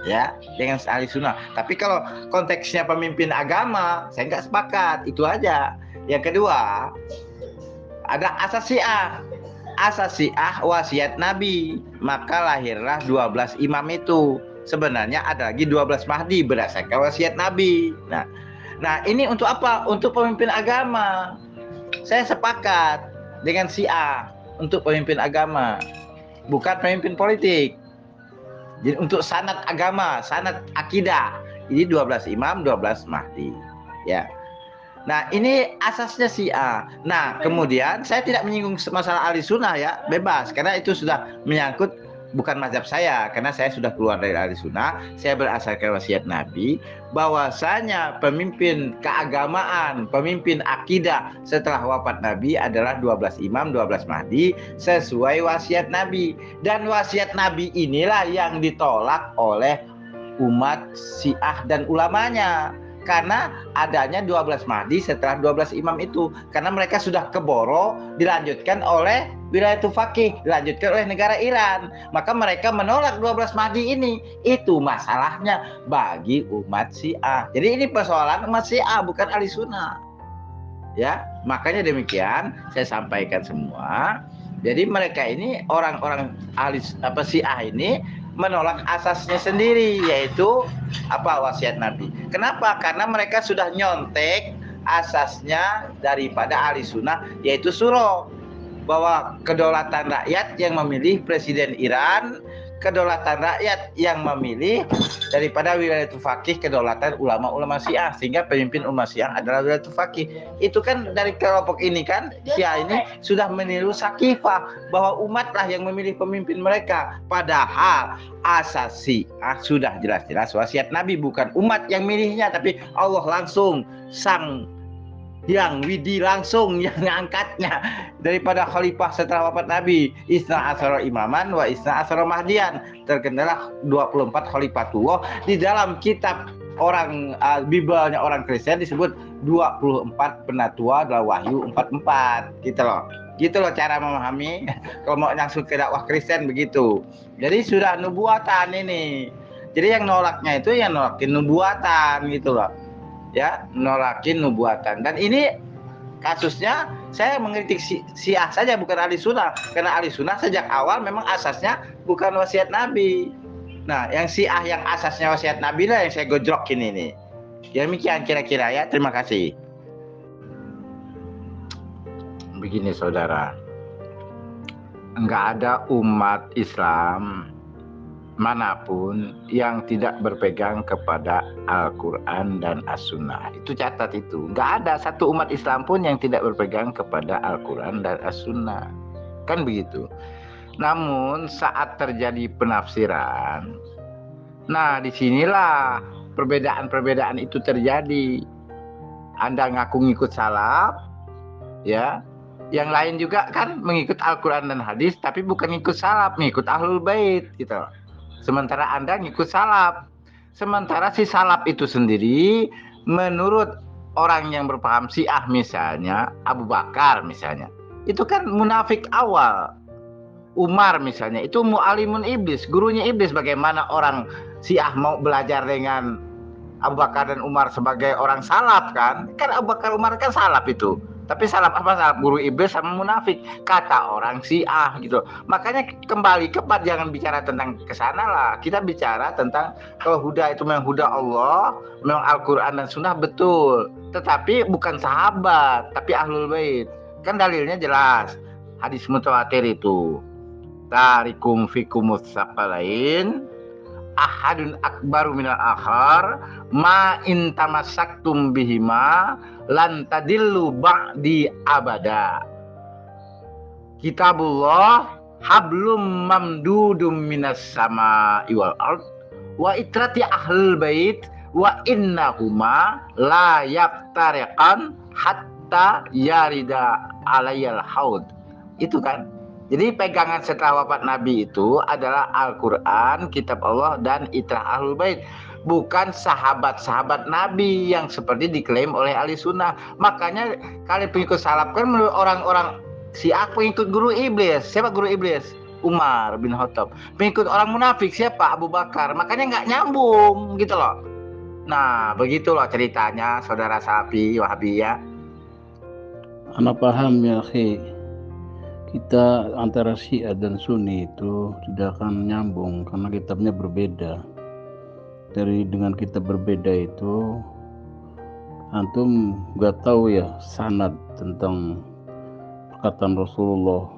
Ya, dengan Ahli Sunnah. Tapi kalau konteksnya pemimpin agama, saya nggak sepakat. Itu aja. Yang kedua, ada asas Syiah. Asas Syiah wasiat Nabi. Maka lahirlah 12 imam itu. Sebenarnya ada lagi 12 Mahdi berdasarkan wasiat Nabi. Nah, ini untuk apa? Untuk pemimpin agama. Saya sepakat dengan Syiah untuk pemimpin agama, bukan pemimpin politik. Jadi untuk sanad agama, sanad akidah, ini 12 imam, 12 Mahdi. Ya. Nah, ini asasnya Syiah. Nah, kemudian saya tidak menyinggung masalah Ahli Sunnah ya, bebas, karena itu sudah menyangkut bukan mazhab saya, karena saya sudah keluar dari Ahli Sunnah. Saya berdasarkan wasiat Nabi bahwasanya pemimpin keagamaan, pemimpin akidah setelah wafat Nabi adalah 12 imam, 12 Mahdi sesuai wasiat Nabi. Dan wasiat Nabi inilah yang ditolak oleh umat Syiah dan ulamanya. Karena adanya 12 Mahdi setelah 12 imam itu. Karena mereka sudah keboro dilanjutkan oleh wilayatul faqih, dilanjutkan oleh negara Iran. Maka mereka menolak 12 Mahdi ini. Itu masalahnya bagi umat Syiah. Jadi ini persoalan umat Syiah, bukan Ahli Sunnah. Ya, makanya demikian saya sampaikan semua. Jadi mereka ini orang-orang ahli Syiah ini menolak asasnya sendiri, yaitu wasiat Nabi. Kenapa? Karena mereka sudah nyontek asasnya daripada Ahli Sunnah, yaitu surah, bahwa kedaulatan rakyat yang memilih presiden Iran, kedaulatan rakyat yang memilih daripada wilayatul faqih, kedaulatan ulama-ulama Syiah, sehingga pemimpin umat Syiah adalah wilayatul faqih. Itu kan dari kelompok ini kan, Syiah ini sudah meniru Sakifah bahwa umatlah yang memilih pemimpin mereka. Padahal asas Syiah sudah jelas-jelas wasiat Nabi, bukan umat yang milihnya, tapi Allah langsung, sang yang widi langsung yang ngangkatnya daripada khalifah setelah wafat Nabi. Isna asyara imaman wa isna asyara mahdian, terkenal 24 khalifatullah di dalam kitab orang Bibelnya orang Kristen disebut 24 penatua adalah Wahyu 44 gitu loh. Gitu loh cara memahami. Kalau mau langsung ke dakwah Kristen begitu. Jadi sudah nubuatan ini. Jadi yang nolaknya itu yang nolakin nubuatan gitu loh. Ya, nolakin nubuatan. Dan ini kasusnya saya mengkritik Syiah saja, bukan Ahli Sunnah. Karena Ahli Sunnah sejak awal memang asasnya bukan wasiat Nabi. Nah, yang Syiah yang asasnya wasiat Nabi lah yang saya gojlokin ini. Ya demikian kira-kira ya. Terima kasih. Begini saudara, enggak ada umat Islam manapun yang tidak berpegang kepada Al-Quran dan As-Sunnah. Itu catat itu. Enggak ada satu umat Islam pun yang tidak berpegang kepada Al-Quran dan As-Sunnah. Kan begitu. Namun saat terjadi penafsiran, nah disinilah perbedaan-perbedaan itu terjadi. Anda ngaku ngikut salaf, ya. Yang lain juga kan mengikut Al-Quran dan hadis, tapi bukan ngikut salaf, mengikut Ahlul Bait gitu. Sementara Anda ngikut salaf. Sementara si salaf itu sendiri menurut orang yang berpaham Syiah misalnya, Abu Bakar misalnya, itu kan munafik awal. Umar misalnya, itu mu'alimun iblis, gurunya iblis. Bagaimana orang Syiah mau belajar dengan Abu Bakar dan Umar sebagai orang salaf kan? Kan Abu Bakar Umar kan salaf itu. Tapi salaf apa? Salaf guru iblis sama munafik, kata orang Syiah gitu. Makanya kembali kepada jangan bicara tentang kesana lah. Kita bicara tentang kalau huda itu memang huda Allah, memang Al-Quran dan Sunnah betul. Tetapi bukan sahabat, tapi Ahlul Bait. Kan dalilnya jelas. Hadis mutawatir itu. Tarikum fikumus saqalain ahadun akbaru minal akhar ma intamasaktum bihima lan tadillu ba'di abada. Kitabullah hablum mamdudum minas sama wal ard wa itrati ahlul bait wa innahuma la yaftariqan hatta yarida alayal haud. Itu kan. Jadi pegangan setelah wafat Nabi itu adalah Al-Quran, kitab Allah, dan itrah Ahlul Bait. Bukan sahabat-sahabat Nabi yang seperti diklaim oleh Ahli Sunnah. Makanya kalian pengikut salaf kan menurut orang-orang Syiah pengikut guru iblis. Siapa guru iblis? Umar bin Khattab. Pengikut orang munafik siapa? Abu Bakar. Makanya nggak nyambung gitu loh. Nah begitu loh ceritanya saudara Salafi Wahabi ya. Anak paham ya akhi. Kita antara Syiah dan Sunni itu tidak akan nyambung karena kitabnya berbeda. Dengan kitab berbeda itu antum gak tahu ya sanad tentang perkataan Rasulullah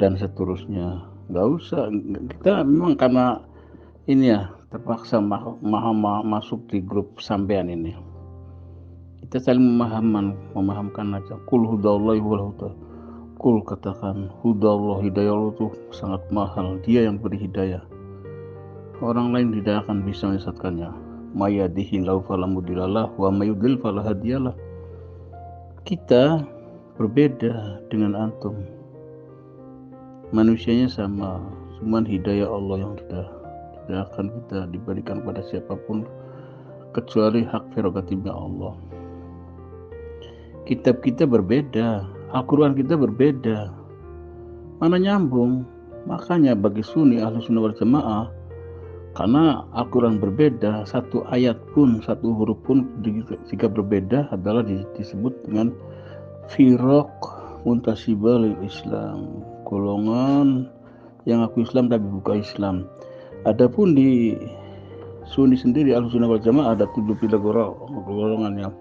dan seterusnya. Gak usah, kita memang karena ini ya terpaksa masuk di grup sampean ini. Kita saling memahamkan aja. Kul hudallahi wal huda. Kul katakan hudallah, hidayah Allah itu sangat mahal, dia yang beri hidayah, orang lain tidak akan bisa menyesatkannya. Mayadihi lau falamudillalah wa mayudil falahadiyalah. Kita berbeda dengan antum, manusianya sama, cuman hidayah Allah yang tidak akan kita diberikan pada siapapun kecuali hak prerogatifnya Allah. Kitab kita berbeda, Al-Quran kita berbeda, mana nyambung? Makanya bagi Sunni Ahlu Sunnah wal Jamaah, karena Al-Quran berbeda, satu ayat pun, satu huruf pun jika berbeda adalah disebut dengan firaq muntasibah lil Islam, golongan yang aku Islam tapi bukan Islam. Adapun di Sunni sendiri Ahlu Sunnah wal Jamaah ada 73 golongan yang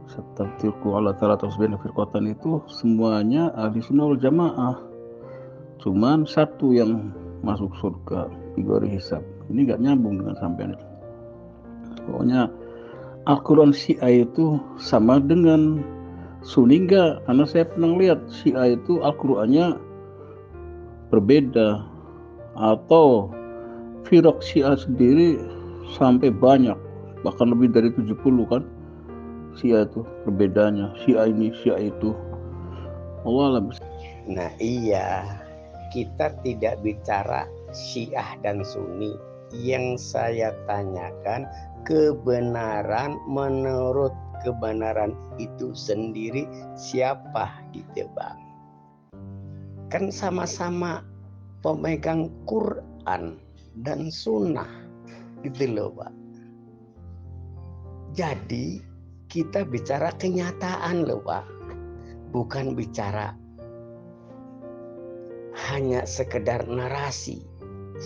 Setabtiku ala ta'ala tasbihna firqatan itu semuanya Ahli Sunnah wal Jamaah. Cuman satu yang masuk surga bigori hisab. Ini gak nyambung dengan sampean itu. Pokoknya Al-Quran Syiah itu sama dengan Sunni enggak? Karena saya pernah lihat Syiah itu Al-Qurannya berbeda. Atau firaq Syiah sendiri sampai banyak, bahkan lebih dari 70 kan. Syiah itu perbedaannya, Syiah ini, Syiah itu. Allah alam. Nah iya, kita tidak bicara Syiah dan Sunni, yang saya tanyakan kebenaran menurut kebenaran itu sendiri siapa gitu Bang. Kan sama-sama pemegang Quran dan Sunnah gitu loh Pak. Jadi kita bicara kenyataan loh Pak, bukan bicara hanya sekedar narasi.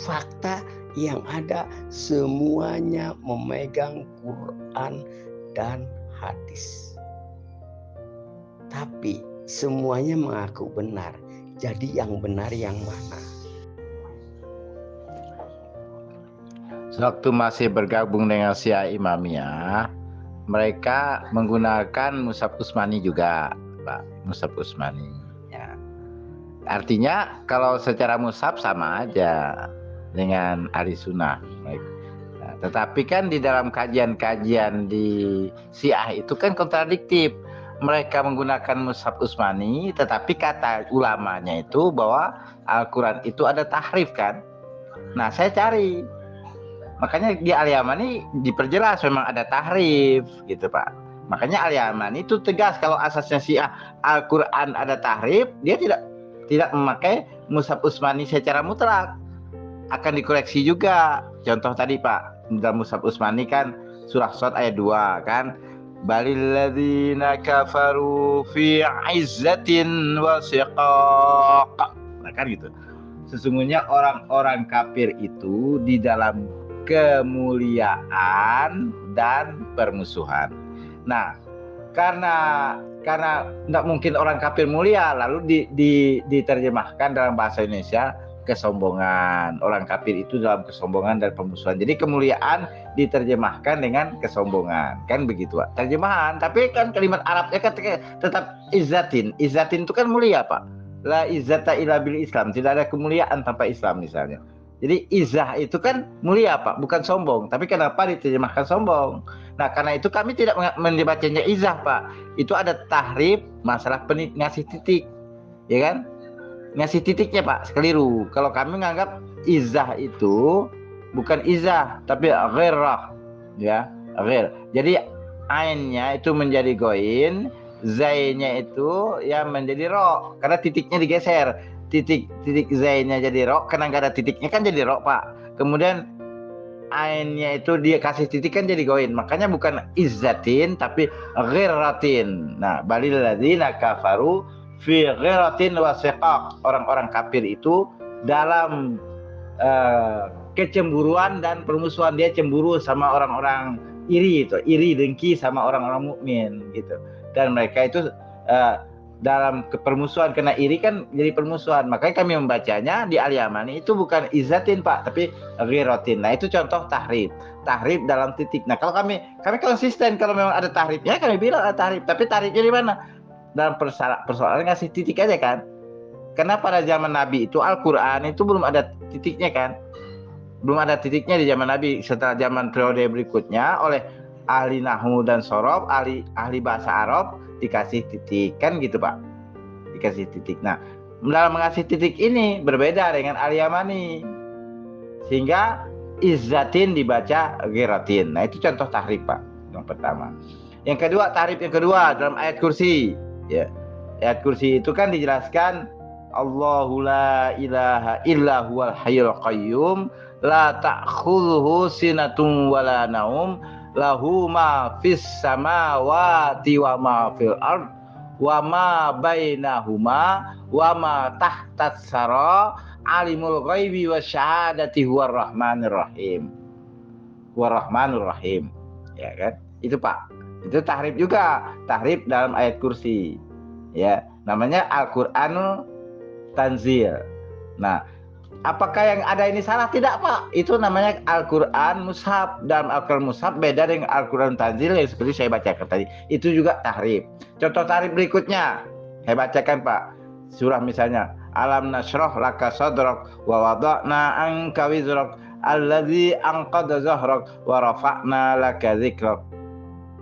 Fakta yang ada semuanya memegang Quran dan hadis. Tapi semuanya mengaku benar. Jadi yang benar yang mana? Sewaktu masih bergabung dengan Syiah Imamiyah, mereka menggunakan Mushaf Utsmani juga, Pak. Mushaf Utsmani. Ya. Artinya kalau secara mushaf sama aja dengan ahli sunnah. Nah, tetapi kan di dalam kajian-kajian di Syiah itu kan kontradiktif. Mereka menggunakan Mushaf Utsmani, tetapi kata ulamanya itu bahwa Al-Quran itu ada tahrif kan. Nah saya cari, makanya di Al-Yamani diperjelas memang ada tahrif gitu Pak. Makanya Al-Yamani itu tegas kalau asasnya Syiah Al-Quran ada tahrif, dia tidak memakai Mushaf Utsmani secara mutlak. Akan dikoreksi juga. Contoh tadi Pak, dalam Mushaf Utsmani kan surah Shad ayat 2 kan, balil ladzina kafaru fi izzatin wa shiqaq. Nah kan gitu. Sesungguhnya orang-orang kafir itu di dalam kemuliaan dan permusuhan. Nah, karena tidak mungkin orang kafir mulia, lalu diterjemahkan dalam bahasa Indonesia kesombongan. Orang kafir itu dalam kesombongan dan permusuhan. Jadi kemuliaan diterjemahkan dengan kesombongan, kan begitu Pak. Terjemahan, tapi kan kalimat Arabnya kan tetap izzatin. Izzatin itu kan mulia Pak. La izzata illa bil Islam. Tidak ada kemuliaan tanpa Islam misalnya. Jadi izzah itu kan mulia Pak, bukan sombong. Tapi kenapa diterjemahkan sombong? Nah karena itu kami tidak membacanya izzah Pak. Itu ada tahrif masalah ngasih titik, ya kan? Ngasih titiknya Pak, keliru. Kalau kami menganggap izzah itu bukan izzah, tapi ghirrah, ya, ghir. Jadi ainnya itu menjadi goin, zainya itu ya menjadi ro, karena titiknya digeser. Titik zainya jadi ro, karena nggak ada titiknya kan jadi ro Pak. Kemudian ainnya itu dia kasih titik kan jadi goin. Makanya bukan izzatin tapi ghirratin. Nah, balil ladzina kafaru fi ghiratin wa shiqaq. Orang-orang kafir itu dalam kecemburuan dan permusuhan. Dia cemburu sama orang-orang iri itu, iri dengki sama orang-orang mukmin gitu. Dan mereka itu dalam permusuhan, karena iri kan jadi permusuhan. Makanya kami membacanya di Al-Yamani itu bukan izzatin Pak, tapi ghiratin. Nah itu contoh tahrif dalam titik. Nah kalau kami konsisten, kalau memang ada tahrifnya kami bilang ada tahrif, tapi tahrifnya di mana? Dalam persoalan ngasih titik aja kan. Karena pada zaman Nabi itu Al-Quran itu belum ada titiknya kan. Belum ada titiknya di zaman Nabi. Setelah zaman periode berikutnya oleh ahli nahwu dan sorof, ahli bahasa Arab dikasih titik kan gitu Pak. Dikasih titik. Nah dalam mengasih titik ini berbeda dengan Al-Yamani. Sehingga izzatin dibaca ghiratin. Nah itu contoh tahrif Pak. Yang pertama. Yang kedua, tahrif yang kedua dalam ayat kursi. Ya, ayat kursi itu kan dijelaskan Allahu la ilaha illa huwal hayyul qayyum la ta'khudhuhu sinatun wala naum lahu ma fis samawati wa ma fil ard wa ma bainahuma wa ma tahtat sara alimul ghaibi wasyahadati huwar rahmanir rahim. Huwar rahmanur rahim. Ya kan? Itu Pak. Itu tahrif juga, tahrif dalam ayat kursi. Ya, namanya Al-Qur'anul Tanzil. Nah, apakah yang ada ini salah? Tidak Pak. Itu namanya Al-Qur'an Mushaf. Dalam Al-Qur'an Mushaf beda dengan Al-Qur'an Tanzil yang seperti saya bacakan tadi. Itu juga tahrif. Contoh tahrif berikutnya, saya bacakan Pak. Surah misalnya, Alam nashrah laka sadrak wa wada'na anka wizrak alladzi anqadha zahrak wa rafa'na laka dzikrak.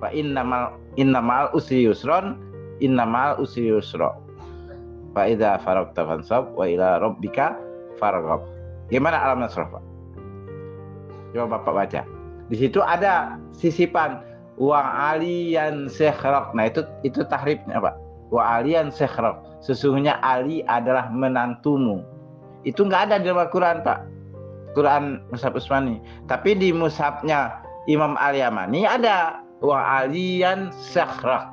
Fa innamal usri yusron, innamal usri yusra. Fa idza faragta fansab wa ila rabbika farghab. Gimana Alam nashrah Pak? Coba Bapak baca. Di situ ada sisipan wa aliyan sekhrok. Nah itu tahrifnya Pak. Wa aliyan sekhrok. Sesungguhnya Ali adalah menantumu. Itu nggak ada di dalam Al-Quran Pak. Quran Mushaf Utsmani. Tapi di mushafnya Imam Al-Yamani ada wa aliyan sekhrok.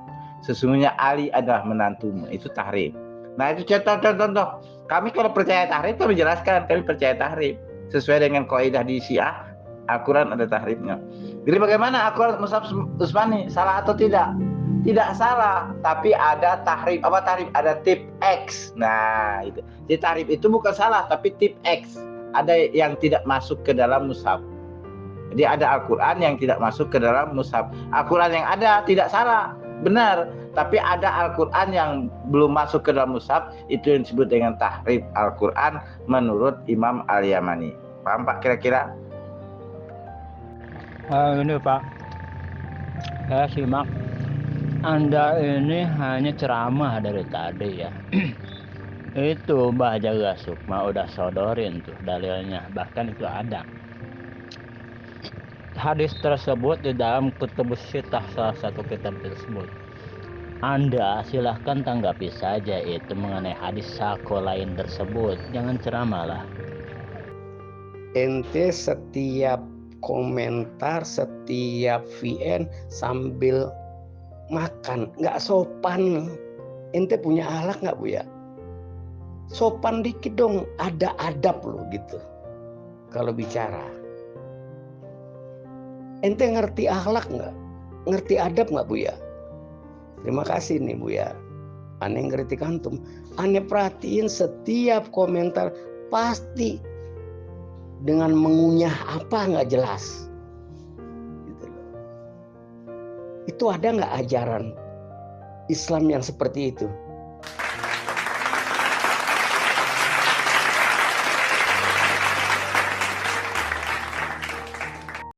Sesungguhnya Ali adalah menantumu. Itu tahrif. Nah itu contoh. Kami kalau percaya tahrif kami jelaskan. Kami percaya tahrif sesuai dengan kaidah di Syiah. Al-Quran ada tahrifnya. Jadi bagaimana Al-Quran Mushaf Utsmani? Salah atau tidak? Tidak salah, tapi ada tahrif. Apa tahrif? Ada tip X. Nah, itu. Jadi tahrif itu bukan salah, tapi tip X. Ada yang tidak masuk ke dalam mushaf. Jadi ada Al-Quran yang tidak masuk ke dalam mushaf. Al-Quran yang ada tidak salah, benar. Tapi ada Al-Quran yang belum masuk ke dalam mushaf. Itu yang disebut dengan tahrif Al-Quran menurut Imam Al-Yamani. Paham Pak kira-kira? Ini Pak, saya simak Anda ini hanya ceramah dari tadi ya. Itu Mbah Jaga Sukma udah sodorin tuh dalilnya, bahkan itu ada hadis tersebut di dalam Kutubus Sittah, salah satu kitab tersebut. Anda silahkan tanggapi saja itu mengenai hadis sako lain tersebut, jangan ceramah lah. Ente setiap komentar, setiap VN sambil makan, nggak sopan. Ente punya akhlak nggak Bu ya? Sopan dikit dong, ada adab loh gitu kalau bicara. Ente ngerti akhlak nggak? Ngerti adab nggak Bu ya? Terima kasih nih Bu ya. Aneh ngerti kantum. Aneh perhatiin setiap komentar pasti dengan mengunyah apa nggak jelas. Gitu. Itu ada nggak ajaran Islam yang seperti itu?